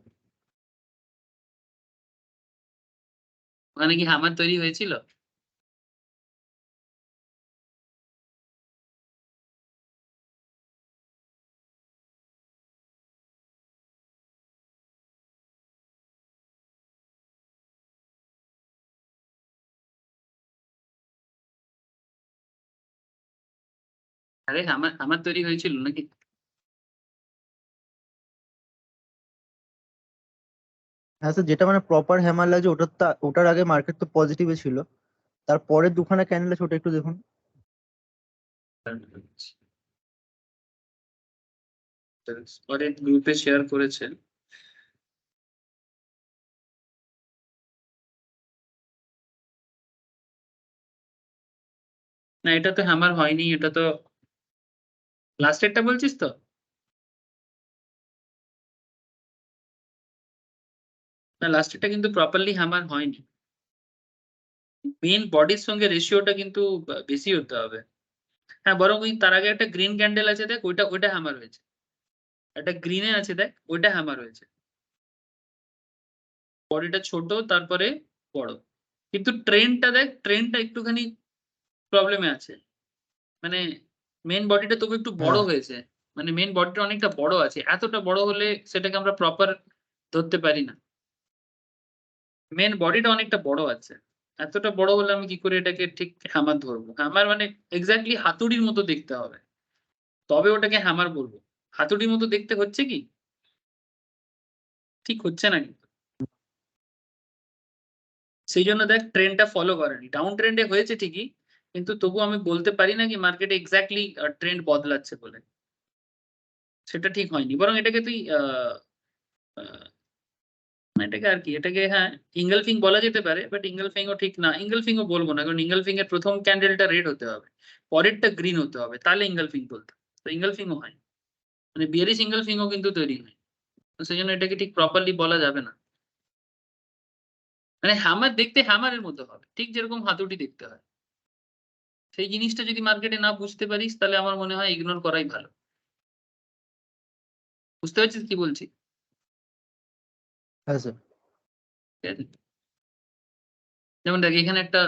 ওখানে কি হামার তৈরি হয়েছিল? আরে হামার তৈরি হয়েছিল নাকি? হ্যাঁ স্যার, যেটা মানে প্রপার হ্যামার লাগছে ওটার আগে মার্কেট তো পজিটিভে ছিল, তারপরে দুখানা ক্যান্ডেল আছে, ওটা একটু দেখুন। পরে গ্রুপে শেয়ার করেছে। না এটা তো হ্যামার হয়নি, এটা তো লাস্টেরটা বলছিস তো? না লাস্টেরটা কিন্তু প্রপারলি হ্যামার হয়নি। মেন বডির সঙ্গে রেশিওটা কিন্তু বেশি হতে হবে। হ্যাঁ বরং ওই তার আগে একটা গ্রিন ক্যান্ডেল আছে দেখ, ওইটা হ্যামার হয়েছে। একটা গ্রিনে আছে দেখ, ওইটা হ্যামার হয়েছে। বডিটা ছোট তারপরে বড়, কিন্তু ট্রেনটা দেখ, ট্রেনটা একটুখানি প্রবলেমে আছে। মানে মেন বডিটা তবু একটু বড় হ্যাঁ হয়েছে, মানে মেন বডিটা অনেকটা বড় আছে, এতটা বড় হলে সেটাকে আমরা প্রপার ধরতে পারি না। মেন বডিটা অনেকটা বড় আছে, এতটা বড় হলে আমি কি করে এটাকে ঠিক হ্যামার ধরবো? হ্যামার মানে এক্স্যাক্টলি হাতুড়ির মতো দেখতে হবে, তবে ওটাকে হ্যামার বলবো। হাতুড়ির মতো দেখতে হচ্ছে কি? ঠিক হচ্ছে না কিন্তু। সেই জন্য দেখ ট্রেন্ডটা ফলো করেনি, ডাউন ট্রেন্ডে হয়েছে ঠিকই, কিন্তু তবু আমি বলতে পারি না কি মার্কেটে এক্স্যাক্টলি ট্রেন্ড বদলাচ্ছে বলে। সেটা ঠিক হয়নি, বরং এটাকে তুই এটাকে আর কি, এটাকে হ্যাঁ ইঙ্গলফিং বলা যেতে পারে, বাট ইঙ্গলফিংও ঠিক না, ইঙ্গলফিংও বলবো না, কারণ ইঙ্গলফিং এর প্রথম ক্যান্ডেলটা রেড হতে হবে, পরেরটা গ্রিন হতে হবে, তাহলে ইঙ্গলফিং বলতে। তো ইঙ্গলফিংও হয়, মানে বিয়ারিশ ইঙ্গলফিংও কিন্তু তৈরি হয়। তো সেই জন্য এটাকে ঠিক প্রপারলি বলা যাবে না। মানে হ্যামার দেখতে হ্যামারের মতো হবে, ঠিক যেরকম হাতুড়ি দেখতে হয়। সেই জিনিসটা যদি মার্কেটে না বুঝতে পারিস, তাহলে আমার মনে হয় ইগনোর করাই ভালো। বুঝতে পারছিস কি বলছি? হ্যাঁ স্যার। ঠিক আছে, যেমন দেখ এখানে একটা,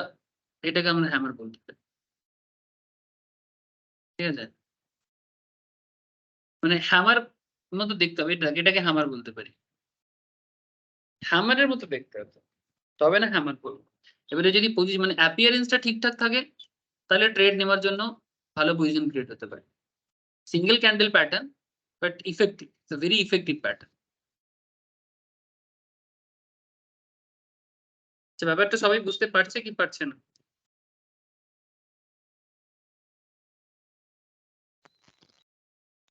এটাকে আমরা হ্যামার বলতে পারি, ঠিক আছে? মানে হ্যামার মতো দেখতে হবে, এটাকে হ্যামার বলতে পারি, হ্যামারের মতো দেখতে হবে, তবে না হ্যামার বলবো। এবারে যদি পজিশন মানে অ্যাপিয়ারেন্সটা ঠিকঠাক থাকে, তাহলে ট্রেড নেওয়ার জন্য ভালো পজিশন ক্রিয়েট হতে পারে। Single candle pattern, but effective, it's a very effective pattern. আচ্ছা ব্যাপারটা সবাই বুঝতে পারছে কি পারছে না?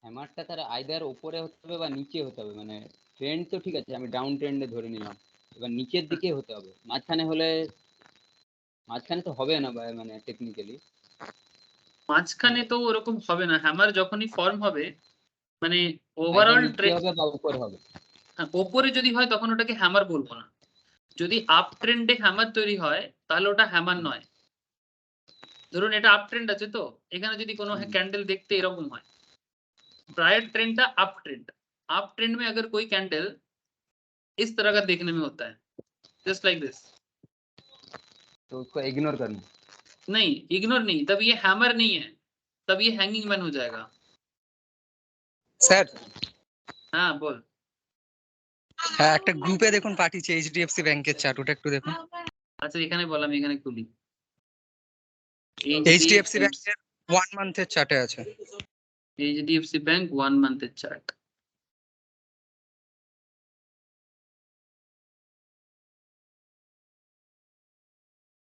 হ্যামারটা তার আইদার ওপরে হতে হবে বা নিচে হতে হবে, মানে ট্রেন্ড তো ঠিক আছে, আমি ডাউন ট্রেন্ডে ধরে নিলাম, এবার নিচের দিকে হতে হবে, মাঝখানে হলে মাঝখানে তো হবে না ভাই, মানে টেকনিক্যালি মাঝখানে তো ওরকম হবে না, হ্যামার যখনই ফর্ম হবে মানে আইদার ওভারঅল নিচে হবে বা উপরে হবে। ওপরে যদি হয় তখন ওটাকে হ্যামার বলবো না। যদি আপ ট্রেন্ডে হ্যামার তৈরি হয় তাহলে ওটা হ্যামার নয়। ধরুন এটা আপ ট্রেন্ড আছে, তো এখানে যদি কোনো कैंडल देखते এরকম হয়, प्रायर ट्रेंड था अप ट्रेंड में अगर कोई कैंडल इस तरह का देखने में होता है, जस्ट लाइक दिस, तो उसको इग्नोर करना। नहीं इग्नोर नहीं, तब ये हैमर नहीं है, तब ये हैंगिंग मैन हो जाएगा। सर হ্যাঁ বল। হ্যাঁ একটা গ্রুপে দেখুন পাঠিয়েছে এইচডিএফসি ব্যাংকের চার্ট, ওটা একটু দেখুন। আচ্ছা এখানে বল, আমি এখানে খুলি। এইচডিএফসি ব্যাংকের 1 মান্থের চার্টে আছে। এইচডিএফসি ব্যাংক 1 মান্থের চার্ট।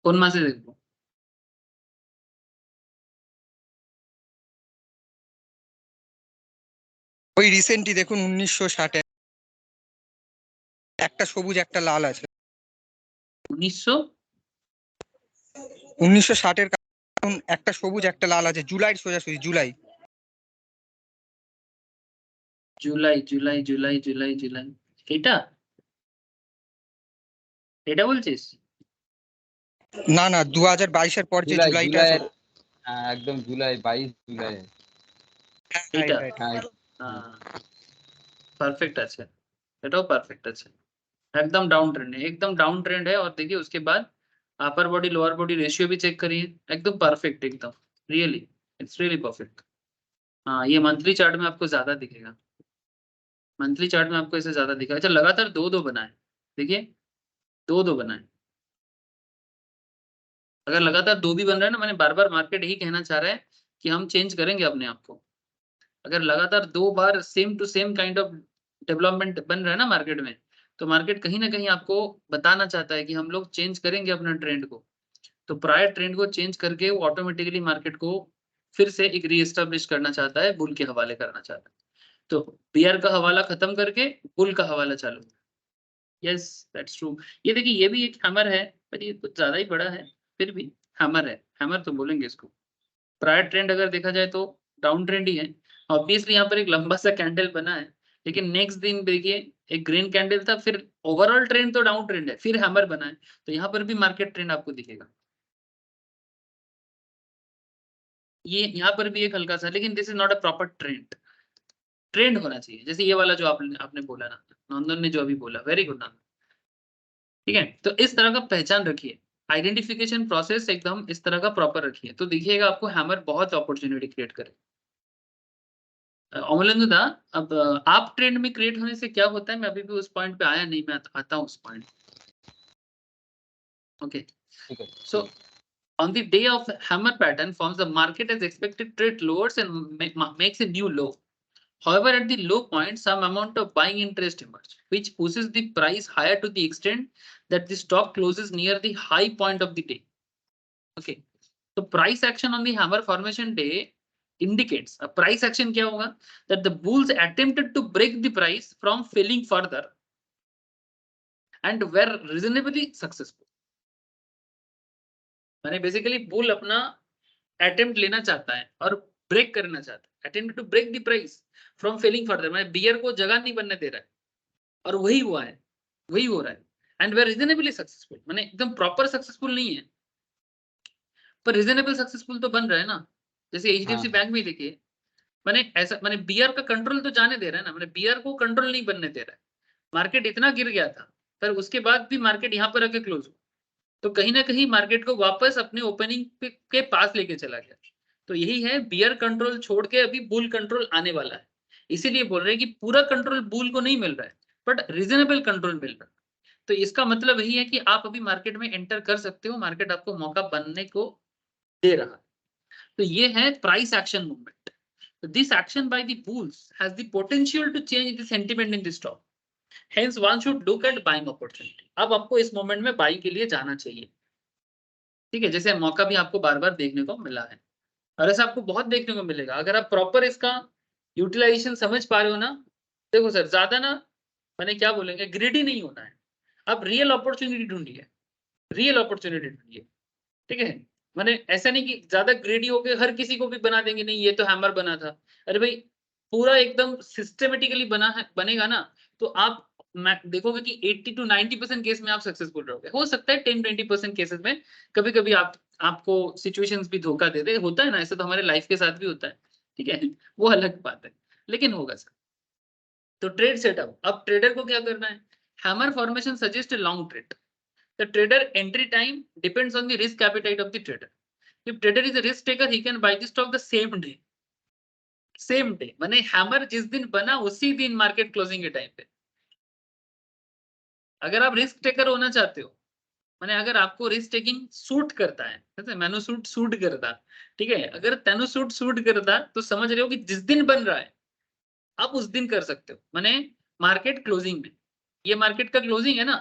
কোন মাসে দেখবো? ওই রিসেন্টলি দেখুন 1960 একটা সবুজ একটা লাল আছে। 1960 এর একটা সবুজ একটা লাল আছে, জুলাই সোজাসুজি জুলাই। জুলাই জুলাই জুলাই জুলাই জুলাই, এটা এটা বলছিস? না না 2022 এর পর যে জুলাই জুলাইটা আছে। জুলাই হ্যাঁ একদম জুলাই 22 জুলাই। হ্যাঁ, এটা right, right. হ্যাঁ परफेक्ट আছে, এটাও परफेक्ट আছে। एकदम डाउन ट्रेंड है, एकदम डाउन ट्रेंड है। और देखिए उसके बाद upper body lower body ratio भी चेक करिए, एकदम परफेक्ट, एकदम रियली इट्स रियली परफेक्ट। हाँ ये मंथली चार्ट में आपको ज्यादा दिखेगा, मंथली चार्ट में आपको ऐसे ज्यादा दिखेगा। अच्छा लगातार दो दो बनाए, देखिए दो दो बनाए। अगर लगातार दो भी बन रहा है ना, मैंने बार बार मार्केट यही कहना चाह रहा है कि हम चेंज करेंगे अपने आप को। अगर लगातार दो बार same to same kind of development बन रहा है ना मार्केट में, तो मार्केट कहीं ना कहीं आपको बताना चाहता है कि हम लोग चेंज करेंगे अपना ट्रेंड को। तो प्रायर ट्रेंड को चेंज करके वो ऑटोमेटिकली मार्केट को फिर से एक रीएस्टेब्लिश करना चाहता है, बुल के हवाले करना चाहता है। तो बियर का हवाला खत्म करके बुल का हवाला चालू। Yes that's true. ये देखिए ये भी एक हैमर है, पर ये कुछ ज्यादा ही बड़ा है, फिर भी हैमर है, हैमर तो बोलेंगे इसको। प्रायर ट्रेंड अगर देखा जाए तो डाउन ट्रेंड ही है। ऑब्वियसली यहाँ पर एक लंबा सा कैंडल बना है, लेकिन नेक्स्ट दिन देखिए एक ग्रीन कैंडल था, फिर ओवरऑल ट्रेंड तो डाउन ट्रेंड है, फिर हैमर बना है। तो यहाँ पर भी मार्केट ट्रेंड आपको दिखेगा। ये यहाँ पर भी एक हल्का सा, लेकिन this is not a proper trend. Trend होना चाहिए, जैसे ये वाला जो आपने बोला ना, नंदन ने जो अभी बोला, वेरी गुड नंदन। ठीक है, तो इस तरह का पहचान रखिए, आइडेंटिफिकेशन प्रोसेस एकदम इस तरह का प्रॉपर रखिए, तो देखिएगा आपको हैमर बहुत अपॉर्चुनिटी क्रिएट करे। अमलेंदु दा, अब आप ट्रेंड में क्रिएट होने से क्या होता है, मैं अभी भी उस पॉइंट पे आया नहीं, मैं आता हूँ उस point. Okay, so on the day of hammer pattern forms, the market is expected to trade lowers and makes a new low. However, at the low point, some amount of buying interest emerges, which pushes the price higher to the extent that the stock closes near the high point of the day. Okay, so price action on the hammer formation day indicates a price action क्या होगा, that the bulls attempted to break the price from falling further and were reasonably successful. माने basically bull अपना attempt लेना चाहता है और break करना चाहता है, attempt to break the price from falling further, माने बियर को जगह नहीं बनने दे रहा है, और वही हुआ है, वही हो रहा है। And we are reasonably successful, माने एकदम प्रॉपर सक्सेसफुल नहीं है, पर रीजनेबल सक्सेसफुल तो बन रहा है ना। जैसे एचडीएफसी बैंक में देखिए, माने ऐसा, माने बियर का कंट्रोल तो जाने दे रहा है ना, माने बियर को कंट्रोल नहीं बनने दे रहा है। मार्केट इतना गिर गया था, पर उसके बाद भी मार्केट यहाँ पर आके क्लोज हुआ, तो कहीं ना कहीं मार्केट को वापस अपने ओपनिंग के पास लेके चला गया। तो यही है, बियर कंट्रोल छोड़ के अभी बुल कंट्रोल आने वाला है। इसीलिए बोल रहे हैं कि पूरा कंट्रोल बुल को नहीं मिल रहा है, बट रीजनेबल कंट्रोल मिल रहा है। तो इसका मतलब यही है कि आप अभी मार्केट में एंटर कर सकते हो, मार्केट आपको मौका बनने को दे रहा है। तो ये है price action movement. This action by the bulls has the potential to change the sentiment in the stock, hence one should look at buying opportunity. अब आपको इस मोमेंट में बाइंग के लिए जाना चाहिए। ठीक है, जैसे मौका भी आपको बार बार देखने को मिला है, और ऐसा आपको बहुत देखने को मिलेगा अगर आप प्रॉपर इसका यूटिलाइजेशन समझ पा रहे हो ना। देखो सर, ज्यादा ना, मैंने क्या बोलेंगे, ग्रीडी नहीं होना है, आप रियल अपॉर्चुनिटी ढूंढिए, रियल अपॉर्चुनिटी ढूंढिए। ठीक है, मैंने ऐसा नहीं कि ज्यादा ग्रीडी होके हर किसी को भी बना देंगे, नहीं ये तो हैमर बना था। अरे भाई, पूरा एकदम सिस्टमेटिकली बना है, बनेगा ना, तो आप देखोगे कि 80 to 90% केस में आप सक्सेसफुल रहोगे। हो सकता है 10-20% केसेस में कभी कभी आपको सिचुएशंस भी धोखा दे दे, होता है ना, ऐसा तो हमारे लाइफ के साथ भी होता है। ठीक है, वो अलग बात है, लेकिन होगा सर। तो ट्रेड सेटअप, अब ट्रेडर को क्या करना है, hammer formation suggest a long trade. The trader entry time depends on the risk appetite of the trader. If trader is a risk taker, he can buy the stock the same day. Same day, माने hammer जिस दिन बना उसी दिन market closing के time पे। अगर आप रिस्क टेकर होना चाहते हो, माने अगर आपको रिस्क टेकिंग सूट करता है, जैसे मैनो सूट सूट करता, ठीक है, अगर तेनो सूट सूट करता तो समझ रहे हो कि जिस दिन बन रहा है आप उस दिन कर सकते हो, माने मार्केट क्लोजिंग में। ये मार्केट का क्लोजिंग है ना,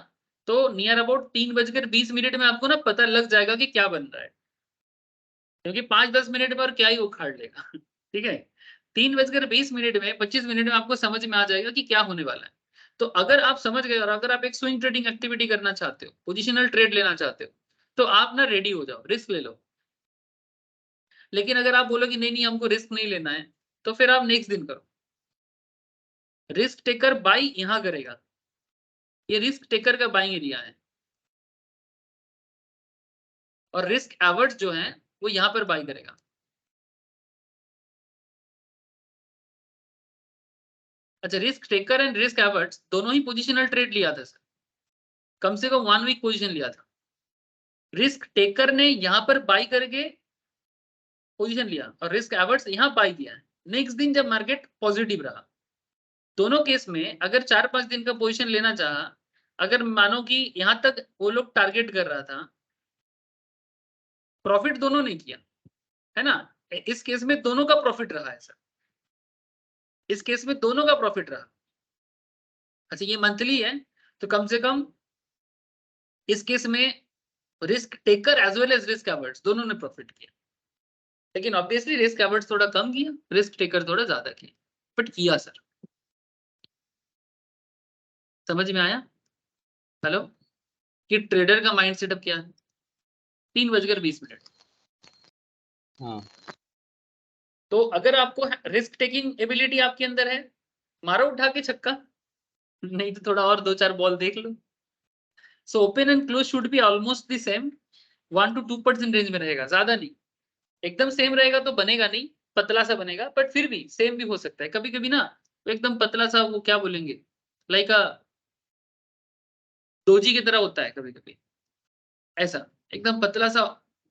तो नियर अबाउट 3:20 में आपको ना पता लग जाएगा कि क्या बन रहा है, क्योंकि 5-10 मिनट पर क्या ही उखाड़ लेगा ठीक है, 3:20 में 25 मिनट में आपको समझ में आ जाएगा कि क्या होने वाला है। तो अगर आप समझ गए और अगर आप एक स्विंग ट्रेडिंग एक्टिविटी करना चाहते हो, पोजिशनल ट्रेड लेना चाहते हो, तो आप ना रेडी हो जाओ, रिस्क ले लो। लेकिन अगर आप बोलो कि नहीं नहीं हमको रिस्क नहीं लेना है, तो फिर आप नेक्स्ट दिन करो। रिस्क टेकर बाई यहां करेगा, ये रिस्क टेकर का बाइंग एरिया है, और रिस्क एवर्ट्स जो है वो यहां पर बाई करेगा। अच्छा, risk taker and risk averts दोनों ही पोजिशनल ट्रेड लिया था सर, कम से कम 1 वीक पोजिशन लिया था। रिस्क टेकर ने यहां पर बाई करके पोजीशन लिया और रिस्क एवर्ट्स यहां बाई किया है। नेक्स्ट दिन जब मार्केट पॉजिटिव रहा, दोनों केस में अगर 4-5 दिन का पोजीशन लेना चाहा, अगर मानो कि यहां तक वो लोग टारगेट कर रहा था, प्रॉफिट दोनों ने किया है ना, इस केस में दोनों का प्रॉफिट रहा है सर, इस केस में दोनों का प्रॉफिट रहा। अच्छा, ये मंथली है तो कम से कम इस केस में risk taker as well as risk averts दोनों ने प्रॉफिट किया, लेकिन ऑब्वियसली रिस्क एवर्ट्स थोड़ा कम किया, रिस्क टेकर थोड़ा ज्यादा किया, बट किया सर। समझ में आया? हेलो, कि ट्रेडर का माइंड सेटअप क्या है? 3:20। हाँ तो अगर आपको रिस्क टेकिंग एबिलिटी आपके अंदर है, मारो उठा के छक्का, नहीं तो थोड़ा और 2-4 बॉल देख लो। So open and close should be almost the same, 1 to 2% range में रहेगा, ज्यादा नहीं। एकदम सेम रहेगा तो बनेगा नहीं, पतला सा बनेगा, बट फिर भी सेम भी हो सकता है कभी कभी ना, तो एकदम पतला सा, वो क्या बोलेंगे, लाइक अ डोजी की तरह होता है कभी कभी, ऐसा एकदम पतला सा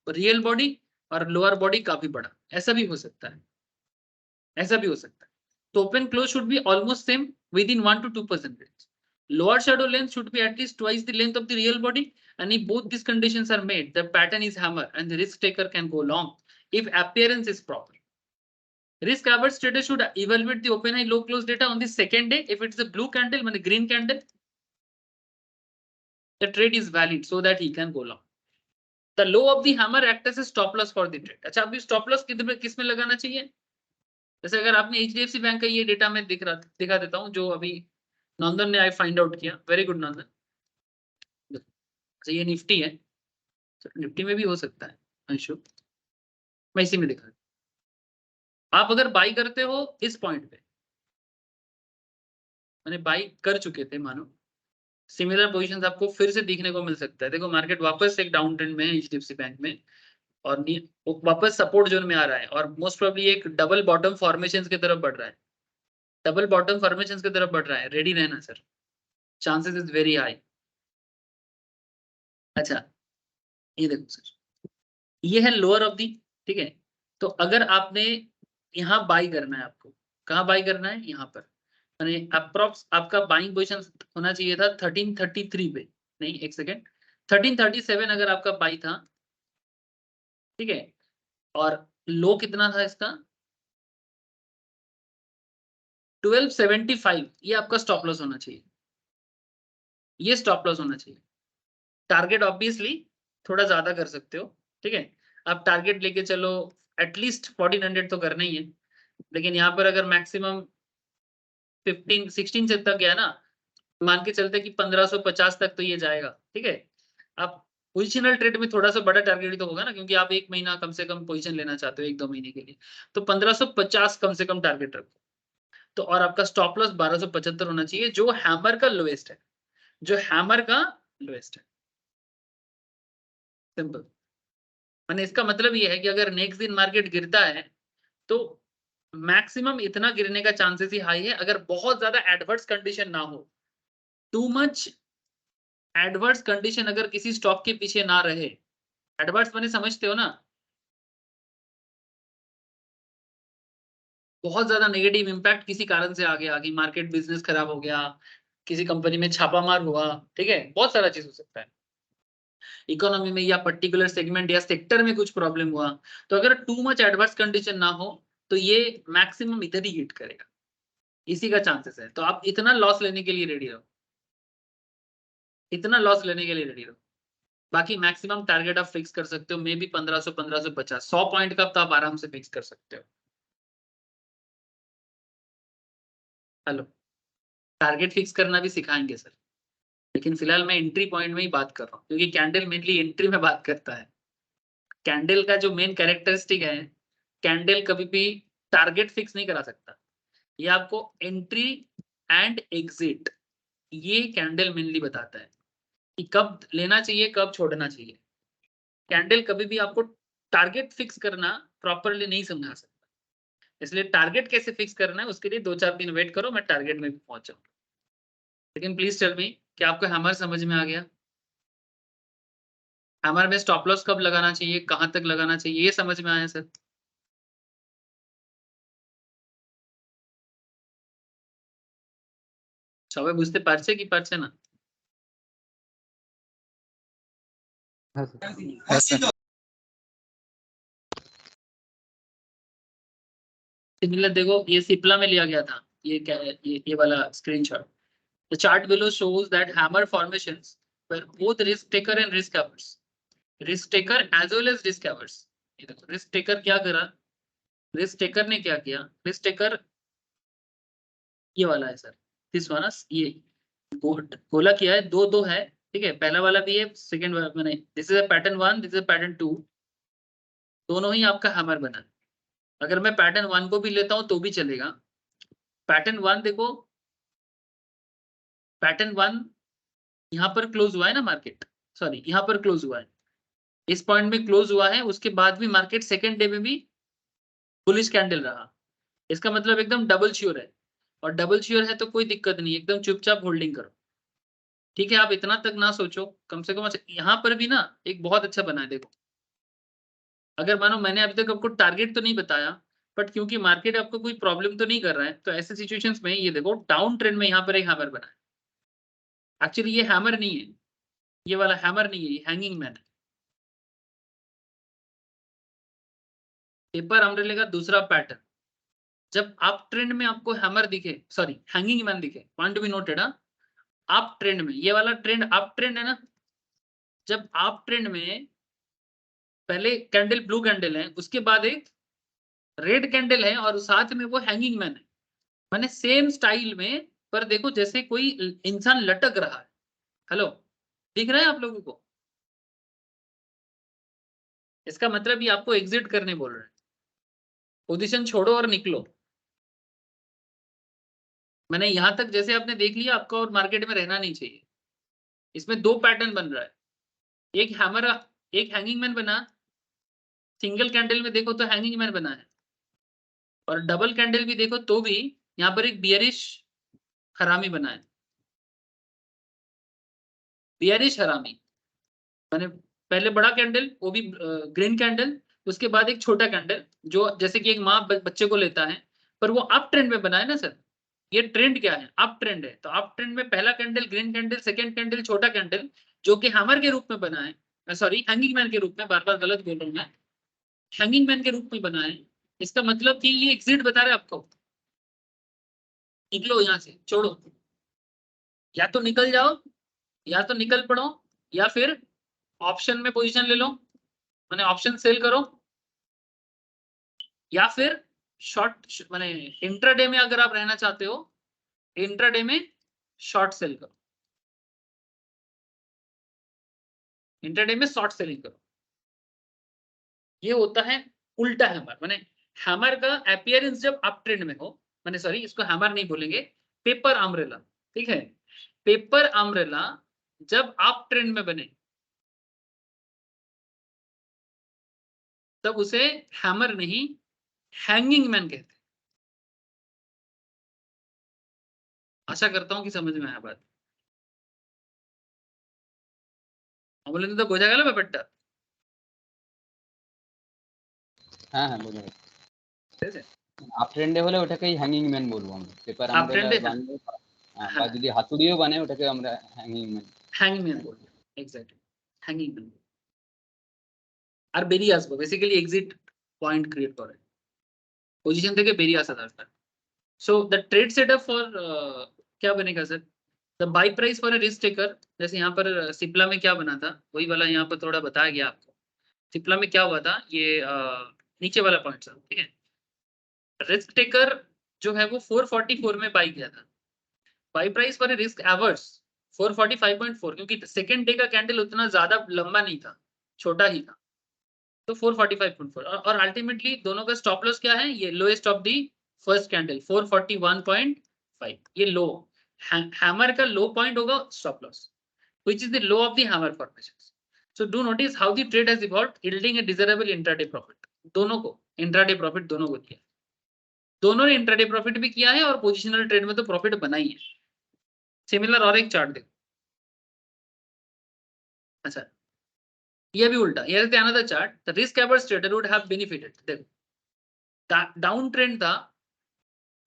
रियल बॉडी और लोअर बॉडी काफी बड़ा, ऐसा भी हो सकता है, ऐसा भी हो सकता है। तो open close should be almost same with in 1 to 2% range. Lower shadow length should be at least twice the length of the real body, and if both these conditions are met, the pattern is hammer and the risk taker can go long if appearance is proper. Risk averse trader should evaluate the open high low close data on the second day. If it's a blue candle, mean green candle, the trade is valid so that he can go long. The low of the hammer acts as a stop loss for the trade. अच्छा, अभी stop loss किस में लगाना चाहिए? जैसे अगर आपने HDFC bank का ये डेटा मैं दिखा देता हूँ, जो अभी नंदन ने आई फाइंड आउट किया, वेरी गुड नंदन। अच्छा, ये निफ्टी है, निफ्टी में भी हो सकता है अंशु, मैं इसी में दिखा, आप अगर बाई करते हो इस पॉइंट पे, मैंने बाई कर चुके थे मानो, सिमिलर पोजीशंस आपको फिर से दिखने को मिल सकता है। देखो मार्केट वापस एक डाउन ट्रेंड में है HDFC बैंक में, और वो वापस सपोर्ट जोन में आ रहा है, और मोस्ट प्रोबेबली एक डबल बॉटम फॉर्मेशंस की तरफ बढ़ रहा है, डबल बॉटम फॉर्मेशंस की तरफ बढ़ रहा है, रेडी रहना sir, chances is very high. अच्छा, ये देखो सर, ये है लोअर ऑफ दी, ठीक है, तो अगर आपने यहाँ बाई करना है, आपको कहाँ बाई करना है, यहाँ पर, यानी अप्रॉक्स आपका बाइंग पोजीशन होना चाहिए था 1333 पे, नहीं एक सेकेंड, 1337 अगर आपका बाई था, ठीक है, और लो कितना था इसका 1275, ये आपका स्टॉप लॉस होना चाहिए, ये स्टॉप लॉस होना चाहिए। टारगेट ऑब्वियसली थोड़ा ज्यादा कर सकते हो, ठीक है, आप टारगेट लेके चलो, एटलीस्ट 1400 तो करना ही है, लेकिन यहाँ पर अगर मैक्सिमम 15-16 से तक गया ना, मान के चलते कि 1550 तक तो ये जाएगा, ठीक है। आप पोजिशनल ट्रेड में थोड़ा सा बड़ा टारगेट तो होगा ना, क्योंकि आप 1 महीना कम से कम पोजीशन लेना चाहते हो, 1-2 महीने के लिए, तो 1550 कम से कम टारगेट रखो। तो और आपका स्टॉप लॉस 1275 होना चाहिए, जो हैमर का लोएस्ट है, जो हैमर का लोएस्ट है, सिंपल। माने इसका मतलब ये है कि अगर नेक्स्ट दिन मार्केट गिरता है तो मैक्सिमम इतना गिरने का चांसेस ही हाई है, अगर बहुत ज्यादा एडवर्स कंडीशन ना हो, टू मच एडवर्स कंडीशन अगर किसी स्टॉक के पीछे ना रहे, एडवर्स माने समझते हो ना, बहुत ज्यादा नेगेटिव इम्पैक्ट किसी कारण से आ गया कि मार्केट बिजनेस खराब हो गया, किसी कंपनी में छापामार हुआ, ठीक है, बहुत सारा चीज हो सकता है इकोनॉमी में, या पर्टिकुलर सेगमेंट या सेक्टर में कुछ प्रॉब्लम हुआ, तो अगर टू मच एडवर्स कंडीशन ना हो तो ये मैक्सिमम इधर ही हिट करेगा, इसी का चांसेस है। तो आप इतना लॉस लेने के लिए रेडी रहो, इतना लॉस लेने के लिए रेडी रहो। बाकी मैक्सिमम टारगेट आप फिक्स कर सकते हो, मे बी 1500 1550 100 पॉइंट का तो आप आराम से फिक्स कर सकते हो। हेलो, टारगेट फिक्स करना भी सिखाएंगे सर, लेकिन फिलहाल मैं एंट्री पॉइंट में ही बात कर रहा हूँ, क्योंकि कैंडल मेनली एंट्री में बात करता है। कैंडल का जो मेन कैरेक्टरिस्टिक है, कैंडल कभी भी टारगेट फिक्स नहीं करा सकता, ये आपको एंट्री एंड एग्जिट, ये कैंडल मेनली बताता है कि कब लेना चाहिए कब छोड़ना चाहिए। कैंडल कभी भी आपको टारगेट फिक्स करना प्रॉपरली नहीं समझा सकता, इसलिए टारगेट कैसे फिक्स करना है उसके लिए 2-4 दिन वेट करो, मैं टारगेट में भी पहुंच जाऊँ। लेकिन प्लीज टेल मी, क्या आपको हैमर समझ में आ गया? हैमर में स्टॉप लॉस कब लगाना चाहिए, कहां तक लगाना चाहिए, ये समझ में आया सर? সবাই বুঝতে পারছে কি পারছে না? Yes, sir. सिमिलर देखो, ये सिप्ला में लिया गया था, ये वाला screenshot. The chart below shows that hammer formations were both risk taker and risk averse. Risk taker as well as risk averse. ये देखो, risk taker क्या करा, risk taker ने क्या किया, risk taker ये वाला है सर, दिस वन, ये गोला किया है, दो दो है, ठीक है, पहला वाला भी है, सेकंड वाला मैंने, this is a pattern 1, this is a pattern 2, दोनों ही आपका हैमर बना। अगर मैं पैटर्न 1 को भी लेता हूं तो भी चलेगा। पैटर्न 1 देखो, पैटर्न 1 यहाँ पर क्लोज हुआ है ना मार्केट, सॉरी यहाँ पर क्लोज हुआ है, इस पॉइंट में क्लोज हुआ है, उसके बाद भी मार्केट सेकंड डे में भी बुलिश कैंडल रहा, इसका मतलब एकदम डबल श्योर है, और डबल श्योर है तो कोई दिक्कत नहीं, एकदम चुपचाप होल्डिंग करो, ठीक है। आप इतना तक ना सोचो, कम से कम यहाँ पर भी ना एक बहुत अच्छा बना है देखो। अगर मानो मैंने अभी तक आपको टारगेट तो नहीं बताया, बट क्योंकि मार्केट आपको कोई प्रॉब्लम तो नहीं कर रहा है, तो ऐसे सिचुएशंस में ये देखो डाउन ट्रेंड में यहाँ पर एक हैमर बना है। एक्चुअली ये हैमर नहीं है, ये वाला हैमर नहीं है, ये हैंगिंग मैन है। पेपर अम्ब्रेला का दूसरा पैटर्न, जब आप ट्रेंड में आपको हैमर दिखे, सॉरी हैंगिंग मैन दिखे, पॉइंट टू बी नोटेड, आप ट्रेंड में, ये वाला ट्रेंड आप ट्रेंड है ना, जब आप ट्रेंड में पहले कैंडल ब्लू कैंडल है, उसके बाद एक रेड कैंडल है, और साथ में वो हैंगिंग मैन है, मैंने सेम स्टाइल में, पर देखो जैसे कोई इंसान लटक रहा है। हेलो, दिख रहा है आप लोगों को? इसका मतलब ये आपको एग्जिट करने बोल रहे हैं, पोजीशन छोड़ो और निकलो। मैंने यहां तक जैसे आपने देख लिया, आपको और मार्केट में रहना नहीं चाहिए। इसमें दो पैटर्न बन रहा है, एक हैमर, एक हैंगिंग मैन बना, सिंगल कैंडल में देखो तो हैंगिंग मैन बना है, और डबल कैंडल भी देखो तो भी यहाँ पर एक बियरिश हरामी बना है, बियरिश हरामी। मैंने पहले बड़ा कैंडल, वो भी ग्रीन कैंडल, उसके बाद एक छोटा कैंडल, जो जैसे कि एक माँ बच्चे को लेता है, पर वो अप ट्रेंड में बना है ना सर। ये ट्रेंड क्या है, अप ट्रेंड है, तो अप ट्रेंड में पहला candle green candle, second candle छोटा कैंडल, जो कि हैमर के रूप में बना है, सॉरी हैंगिंग मैन के रूप में, बार बार गलत बोल रहा हूँ मैं, हैंगिंग मैन के रूप में बना है। इसका मतलब कि ये एग्जिट बता रहे आपको, निकलो यहाँ से, छोड़ो, या तो निकल जाओ, या तो निकल पड़ो, या फिर ऑप्शन में पोजीशन ले लो, मैंने ऑप्शन सेल करो, या फिर शॉर्ट मैंने इंट्राडे में अगर आप रहना चाहते हो, इंट्राडे में शॉर्ट सेल करो, इंट्राडे में शॉर्ट सेलिंग करो। ये होता है उल्टा हैमर, मैंने हैमर का अपीयरेंस जब अप ट्रेंड में हो, मैंने सॉरी इसको हैमर नहीं बोलेंगे, पेपर अम्ब्रेला, ठीक है, पेपर अम्ब्रेला जब अप ट्रेंड में बने तब उसे हैमर नहीं हैंगिंग मैन कहते हैं। आशा करता हूं कि समझ में आया बात। बोले तो বোঝা গেল ব্যাপারটা? হ্যাঁ হ্যাঁ বোঝা গেছে। ঠিক আছে, আপ ট্রেন্ডে হলে ওটাকেই হ্যাঙ্গিং ম্যান বলবো আমরা, পেপার আমব্রেলা ট্রেন্ডে বানলে বা হ্যাঁ যদি হাতুড়িও বানায় ওটাকে আমরা হ্যাঙ্গিং ম্যান। হ্যাঙ্গিং ম্যান বলবো, এক্স্যাক্টলি হ্যাঙ্গিং ম্যান। আর বেরিয়ে আসবো, বেসিক্যালি এক্সিট পয়েন্ট ক্রিয়েট করে পজিशन থেকে বেরিয়ে আসা দরকার। So the trade setup for क्या बनेगा sir, the by price for a risk taker. जैसे यहाँ पर सिप्ला में क्या बना था वही वाला यहाँ पर थोड़ा बताया गया आपको। सिप्ला में क्या हुआ था, ये नीचे वाला पॉइंट सर, ठीक है। रिस्क टेकर जो है वो 444 में बाई किया था। By price for a risk averse 445.4, क्योंकि सेकेंड डे का कैंडल उतना ज्यादा लंबा नहीं था, छोटा ही था, तो 445.4। और अल्टीमेटली दोनों का स्टॉप लॉस क्या है, ये lowest of the first candle 441.5, ये लो हैमर का लो पॉइंट होगा stop loss, which is the low of the hammer formation. So do notice how the trade has evolved, yielding a desirable intraday profit. दोनों को intraday profit दोनों को दिया, दोनों ने इंट्राडे प्रॉफिट भी किया है और पोजिशनल ट्रेड में तो प्रॉफिट बना ही है। सिमिलर और एक चार्ट देखो, अच्छा ये भी उल्टा, here is the another chart, the risk averse trader would have benefited। देखो डाउन ट्रेंड था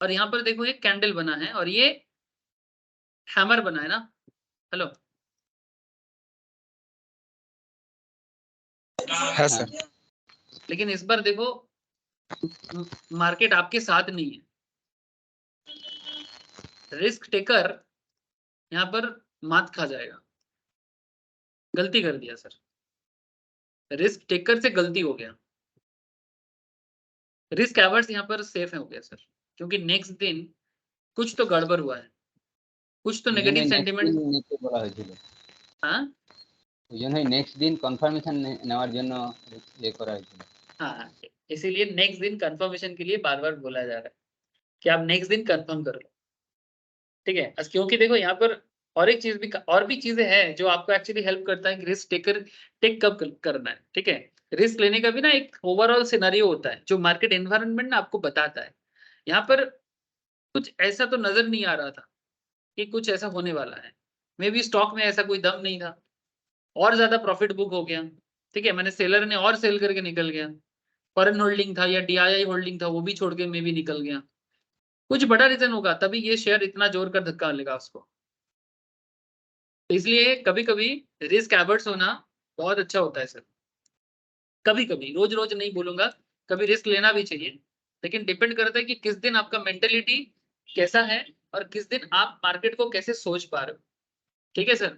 और यहाँ पर देखो एक कैंडल बना है और ये हैमर बना है ना, हेलो হ্যাঁ স্যার। लेकिन इस बार देखो मार्केट आपके साथ नहीं है। रिस्क टेकर यहाँ पर मात खा जाएगा, गलती कर दिया सर, रिस्क टेकर से गलती हो गया। रिस्क एवर्स यहाँ पर सेफ हो गया सर, क्योंकि नेक्स्ट दिन कुछ तो गड़बड़ हुआ है, कुछ तो नेगेटिव सेंटिमेंट। নিতে বলা হয়েছিল, हाँ ওই জন্যই নেক্সট দিন কনফার্মেশন নেওয়ার জন্য ইয়ে করা হয়েছিল। हाँ, इसीलिए नेक्स्ट दिन कंफर्मेशन के लिए बार बार बोला जा रहा है कि आप नेक्स्ट दिन कंफर्म कर लो, ठीक है। क्योंकि देखो यहाँ पर और एक चीज भी, और भी चीजें हैं जो आपको एक्चुअली हेल्प करता है कि रिस्क टेक कब करना है, ठीक है। रिस्क लेने का भी ना एक ओवरऑल सिनेरियो होता है जो मार्केट एनवायरनमेंट ना आपको बताता है। यहाँ पर कुछ ऐसा तो नजर नहीं आ रहा था कि कुछ ऐसा होने वाला है, मे बी स्टॉक में ऐसा कोई दम नहीं था, और ज्यादा प्रॉफिट बुक हो गया, ठीक है। मैंने सेलर ने और सेल करके निकल गया, फॉरेन होल्डिंग था या डीआईआई होल्डिंग था वो भी छोड़ के मे भी निकल गया, कुछ बड़ा रीजन होगा तभी ये शेयर इतना जोर कर धक्का लेगा उसको। तो इसलिए कभी कभी रिस्क एवर्स होना बहुत अच्छा होता है सर, कभी कभी, रोज रोज नहीं बोलूंगा, कभी रिस्क लेना भी चाहिए, लेकिन डिपेंड करता है कि किस दिन आपका मेंटेलिटी कैसा है और किस दिन आप मार्केट को कैसे सोच पा रहे हो, ठीक है सर।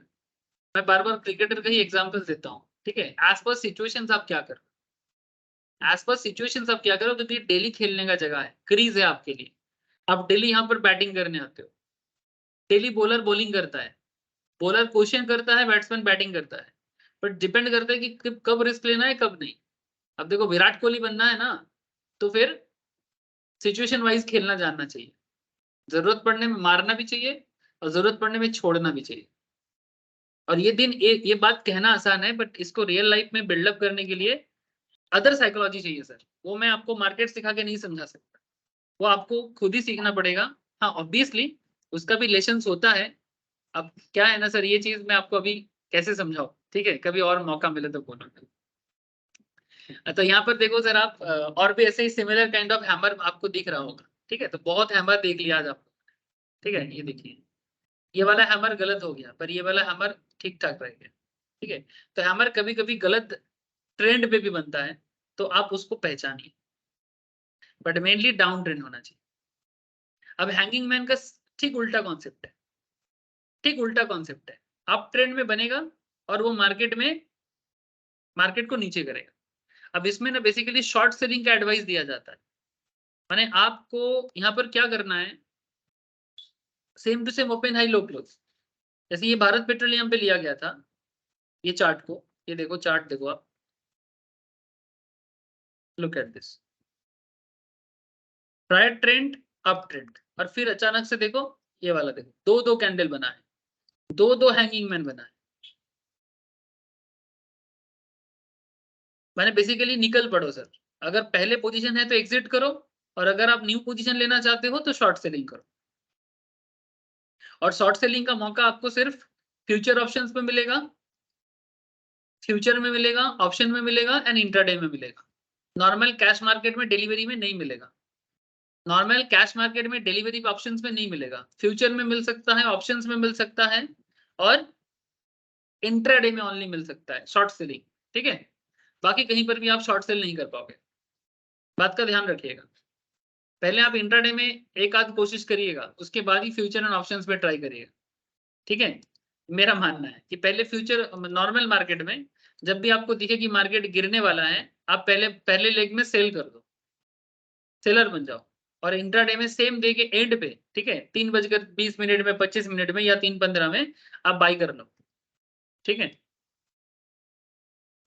मैं बार बार क्रिकेटर का ही एग्जाम्पल देता हूँ, ठीक है। एज पर सिचुएशंस आप क्या करो, एज पर सिचुएशंस आप क्या करो, क्योंकि डेली खेलने का जगह है, क्रीज है आपके लिए, आप डेली यहाँ पर बैटिंग करने आते हो, डेली बॉलर बॉलिंग करता है, बॉलर क्वेश्चन करता है, बैट्समैन बैटिंग करता है, बट डिपेंड करता है कि कब रिस्क लेना है कब नहीं। अब देखो विराट कोहली बनना है ना, तो फिर सिचुएशन वाइज खेलना जानना चाहिए, जरूरत पड़ने में मारना भी चाहिए और जरूरत पड़ने में छोड़ना भी चाहिए। और ये बात कहना आसान है, बट इसको रियल लाइफ में बिल्डअप करने के लिए अदर साइकोलॉजी चाहिए सर, वो मैं आपको मार्केट सिखा के नहीं समझा सकता, वो आपको खुद ही सीखना पड़ेगा। हाँ ऑब्वियसली उसका भी लेसन्स होता है। अब क्या है ना सर, ये चीज मैं आपको अभी कैसे समझाऊं, ठीक है, कभी और मौका मिले तो बोलो। तो यहाँ पर देखो सर आप और भी ऐसे ही सिमिलर काइंड ऑफ हैमर आपको दिख रहा होगा, ठीक है। तो बहुत हैमर देख लिया आज आपको, ठीक है। ये देखिए ये वाला हैमर गलत हो गया, पर ये वाला हैमर ठीक ठाक रह गया, ठीक है। तो हैमर कभी कभी गलत ट्रेंड पे भी बनता है, तो आप उसको पहचानिए, बट मेनली डाउन ट्रेंड होना चाहिए। अब हैंगिंग मैन का ठीक उल्टा कॉन्सेप्ट है, ठीक उल्टा कॉन्सेप्ट है, अप ट्रेंड में बनेगा और वो मार्केट को नीचे करेगा। अब इसमें ना बेसिकली शॉर्ट सेलिंग का एडवाइस दिया जाता है, माने आपको यहाँ पर क्या करना है, same to same open high low close, जैसे ये भारत पेट्रोलियम पे लिया गया था, ये चार्ट को, ये देखो चार्ट देखो आप, look at this, prior trend up trend, और फिर अचानक से देखो ये वाला देखो, दो कैंडल बना है, दो हैंगिंग मैन बना है, मैंने बेसिकली निकल पड़ो सर, अगर पहले पोजीशन है तो एग्जिट करो, और अगर आप न्यू पोजीशन लेना चाहते हो तो शॉर्ट सेलिंग करो। और शॉर्ट सेलिंग का मौका आपको सिर्फ फ्यूचर ऑप्शंस में मिलेगा, फ्यूचर में मिलेगा, ऑप्शन में मिलेगा एंड इंट्राडे में मिलेगा, नॉर्मल कैश मार्केट में डिलीवरी में नहीं मिलेगा। नॉर्मल कैश मार्केट में डिलीवरी ऑप्शंस में नहीं मिलेगा, फ्यूचर में मिल सकता है, ऑप्शंस में मिल सकता है, और इंट्राडे में ओनली मिल सकता है शॉर्ट सेलिंग। ठीक है, बाकी कहीं पर भी आप शॉर्ट सेल नहीं कर पाओगे, बात का ध्यान रखिएगा। पहले आप इंट्राडे में एक आध कोशिश करिएगा, उसके बाद ही फ्यूचर एंड ऑप्शंस में ट्राई करिएगा। ठीक है, मेरा मानना है कि पहले फ्यूचर नॉर्मल मार्केट में जब भी आपको दिखे कि मार्केट गिरने वाला है, आप पहले लेग में सेल कर दो, सेलर बन जाओ, और इंट्राडे में सेम डे के एंड पे, ठीक है, 3:20 में, 25 मिनट में या 3:15 में आप बाई कर लो। ठीक है,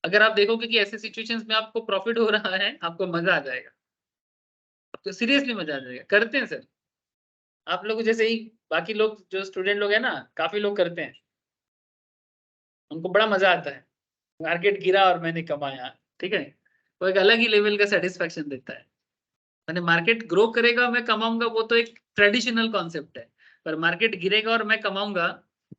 अगर आप देखोगे कि ऐसे सिचुएशंस में आपको प्रॉफिट हो रहा है, आपको मजा आ जाएगा, आपको सीरियसली मजा आ जाएगा। करते हैं सर आप लोग जैसे ही, बाकी लोग जो स्टूडेंट लोग हैं ना, काफी लोग करते हैं, उनको बड़ा मजा आता है, मार्केट गिरा और मैंने कमाया। ठीक है, वो एक अलग ही लेवल का सेटिस्फेक्शन देता है। मैंने मार्केट ग्रो करेगा मैं कमाऊंगा, वो तो एक ट्रेडिशनल कॉन्सेप्ट है, पर मार्केट गिरेगा और मैं कमाऊंगा,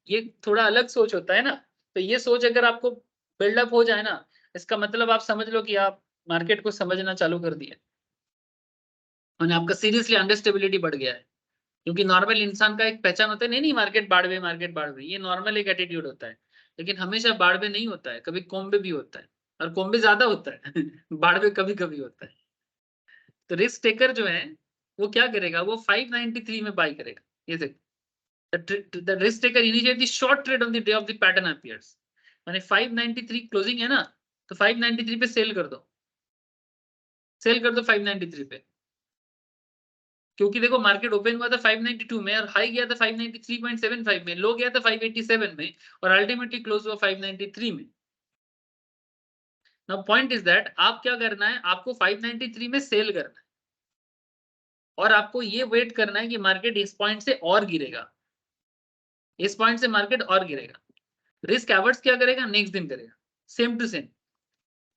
ये थोड़ा अलग सोच होता है ना। तो ये सोच अगर आपको बिल्डअप हो जाए ना, इसका मतलब आप समझ लो कि आप मार्केट को समझना चालू कर दिया, और आपका सीरियसली अंडरस्टेबिलिटी बढ़ गया है। क्योंकि नॉर्मल इंसान का एक पहचान होता है, नहीं मार्केट बाढ़ मार्केट बाढ़, ये नॉर्मल एक एटीट्यूड होता है, लेकिन हमेशा बाढ़ नहीं होता है, कभी कोम्बे भी होता है, और कोम्बे ज्यादा होता है बाढ़ कभी कभी होता है। तो रिस्क टेकर जो है वो क्या करेगा, वो 593 में बाई करेगा। ये देखो, the risk taker initiate the short trade on the day of the pattern appears, माने 593 क्लोजिंग है ना, तो 593 पे सेल कर दो, सेल कर दो 593 पे। क्योंकि देखो मार्केट ओपन हुआ था 592 में और हाई गया था 593.75 में, लो गया था 587 में, और अल्टीमेटली क्लोज हुआ 593 में। नाउ पॉइंट इज दैट आप क्या करना है, आपको 593 में सेल करना है, और आपको ये वेट करना है कि मार्केट इस पॉइंट से और गिरेगा, इस पॉइंट से मार्केट और गिरेगा। रिस्क एवर्ट्स क्या करेगा, नेक्स्ट दिन करेगा, same to same.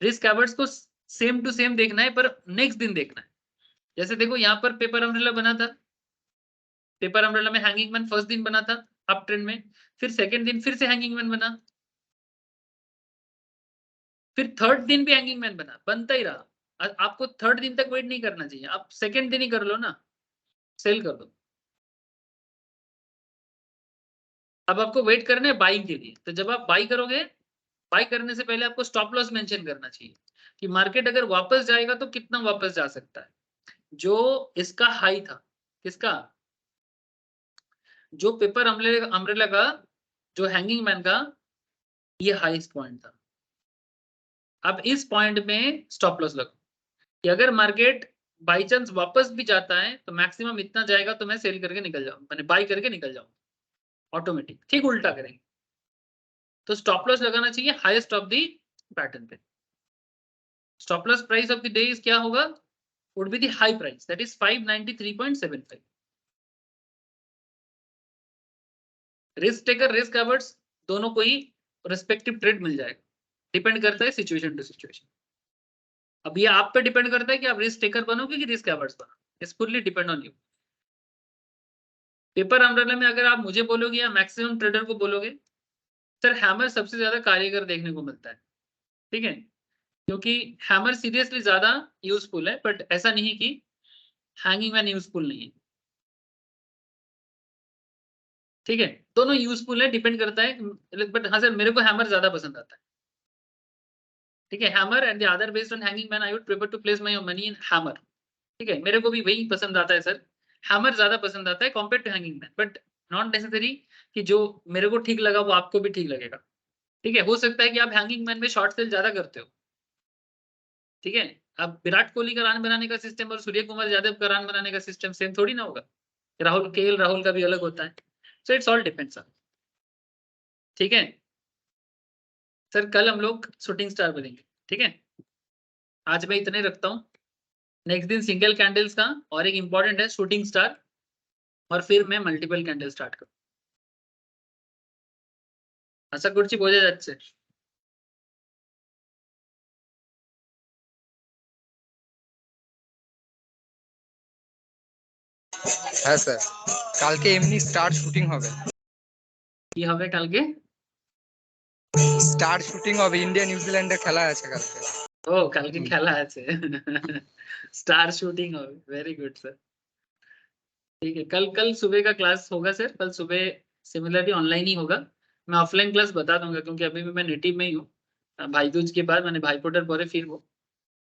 Risk Evarts को सेम टू सेम देखना है, पर नेक्स्ट दिन देखना है। जैसे देखो यहाँ पर पेपर अम्ब्रेला बना था, पेपर अम्ब्रेला में हैंगिंग मैन फर्स्ट दिन बना था अप ट्रेंड में, फिर सेकंड दिन फिर से हैंगिंग मैन बना, फिर थर्ड दिन भी हैंगिंग मैन बना, बनता ही रहा। आपको थर्ड दिन तक वेट नहीं करना चाहिए, आप सेकंड दिन ही कर लो ना, सेल कर दो। अब आपको वेट करना है बाइंग के लिए, तो जब आप बाई करोगे, बाई करने से पहले आपको स्टॉप लॉस मेंशन करना चाहिए कि मार्केट अगर वापस जाएगा तो कितना वापस जा सकता है। जो इसका हाई था, किसका, जो पेपर अम्ब्रेला का, जो हैंगिंग मैन का, ये हाईएस्ट पॉइंट था। अब इस पॉइंट में स्टॉप लॉस लगो कि अगर मार्केट बाई चांस वापस भी जाता है तो मैक्सिमम इतना जाएगा तो मैं सेल करके निकल जाऊं, मैंने बाई करके निकल जाऊं ऑटोमेटिक। ठीक उल्टा करेंगे, तो स्टॉप लॉस लगाना चाहिए हाईएस्ट ऑफ द पैटर्न पे। Stop loss price of the day is क्या होगा, would be the high price, that is 593.75। Risk taker risk averts दोनों को ही रिस्पेक्टिव ट्रेड मिल जाएगा, डिपेंड करता है सिचुएशन टू सिचुएशन। अब ये आप पे डिपेंड करता है कि आप रिस्क टेकर बनोगे कि रिस्क एवर्ट्स बनोगे, it's fully depend on you. Paper umbrella में अगर आप मुझे बोलोगे या मैक्सिमम ट्रेडर को बोलोगे, सर हैमर सबसे ज्यादा कारीगर देखने को मिलता है। ठीक है, क्योंकि हैमर सीरियसली ज्यादा यूजफुल है, बट ऐसा नहीं कि हैंगिंग मैन यूजफुल नहीं है। ठीक है, दोनों यूजफुल है, डिपेंड करता है, बट हाँ सर मेरे को हैमर ज्यादा पसंद आता है। ठीक है, hammer and the other based on hanging man, I would prefer to place my money in hammer. ठीक है, मेरे को भी वही पसंद आता है सर, हैमर ज्यादा पसंद आता है compare to hanging man, but not necessary कि जो मेरे को ठीक लगा वो आपको भी ठीक लगेगा। ठीक है, हो सकता है कि आप हैंगिंग मैन में शॉर्ट सेल ज्यादा करते हो। ठीक है, अब विराट कोहली का रन बनाने का सिस्टम और सूर्य कुमार यादव का रन बनाने का सिस्टम सेम थोड़ी ना होगा, राहुल का भी अलग होता है, so it's all depends on. ठीक है सर, कल हम लोग शूटिंग स्टार बनेंगे। ठीक है, आज मैं इतने रखता हूँ, नेक्स्ट दिन सिंगल कैंडल्स का, और एक इंपॉर्टेंट है शूटिंग स्टार, और फिर मैं मल्टीपल कैंडल स्टार्ट करूँ। আশা করছি বোঝা যাচ্ছে। হ্যাঁ স্যার, কালকে এমনি স্টার শুটিং হবে। কি হবে কালকে? স্টার শুটিং হবে, ইন্ডিয়া নিউজিল্যান্ডের খেলা আছে কালকে। ও কালকে খেলা আছে, স্টার শুটিং হবে, ভেরি গুড স্যার। ठीक है, कल कल सुबह का क्लास होगा सर, कल सुबह सिमिलरली ऑनलाइन ही होगा। मैं ऑफलाइन क्लास बता दूंगा क्योंकि अभी भी मैं नेटिव में ही हूँ। भाई दूज के बाद मैंने भाई फोटार परे फिर वो,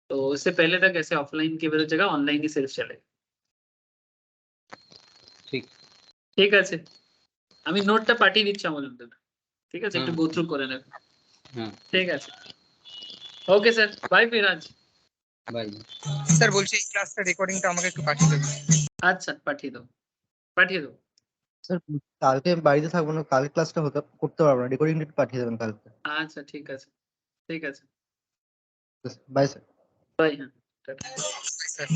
तो उससे पहले तक ऐसे ऑफलाइन की वजह जगह ऑनलाइन ही सिर्फ चलेगा। ঠিক ঠিক আছে, আমি নোটটা পাঠিয়ে দিচ্ছি আমাদের, ঠিক আছে, একটু হুম। গো থ্রু করে নেবে। হ্যাঁ ঠিক আছে, okay sir, bye Firaz. Bye. Sir বলছি এই ক্লাসটা রেকর্ডিংটা আমাকে একটু পাঠিয়ে দেবেন। আচ্ছা পাঠিয়ে দাও, পাঠিয়ে দাও। স্যার কালকে আমি বাড়িতে থাকবো না, কালকে ক্লাসটা করতে পারবো না, রেকর্ডিংটা একটু পাঠিয়ে দেবেন কালকে। আচ্ছা ঠিক আছে, ঠিক আছে, বাই স্যার। বাই। হ্যাঁ টাটা। স্যার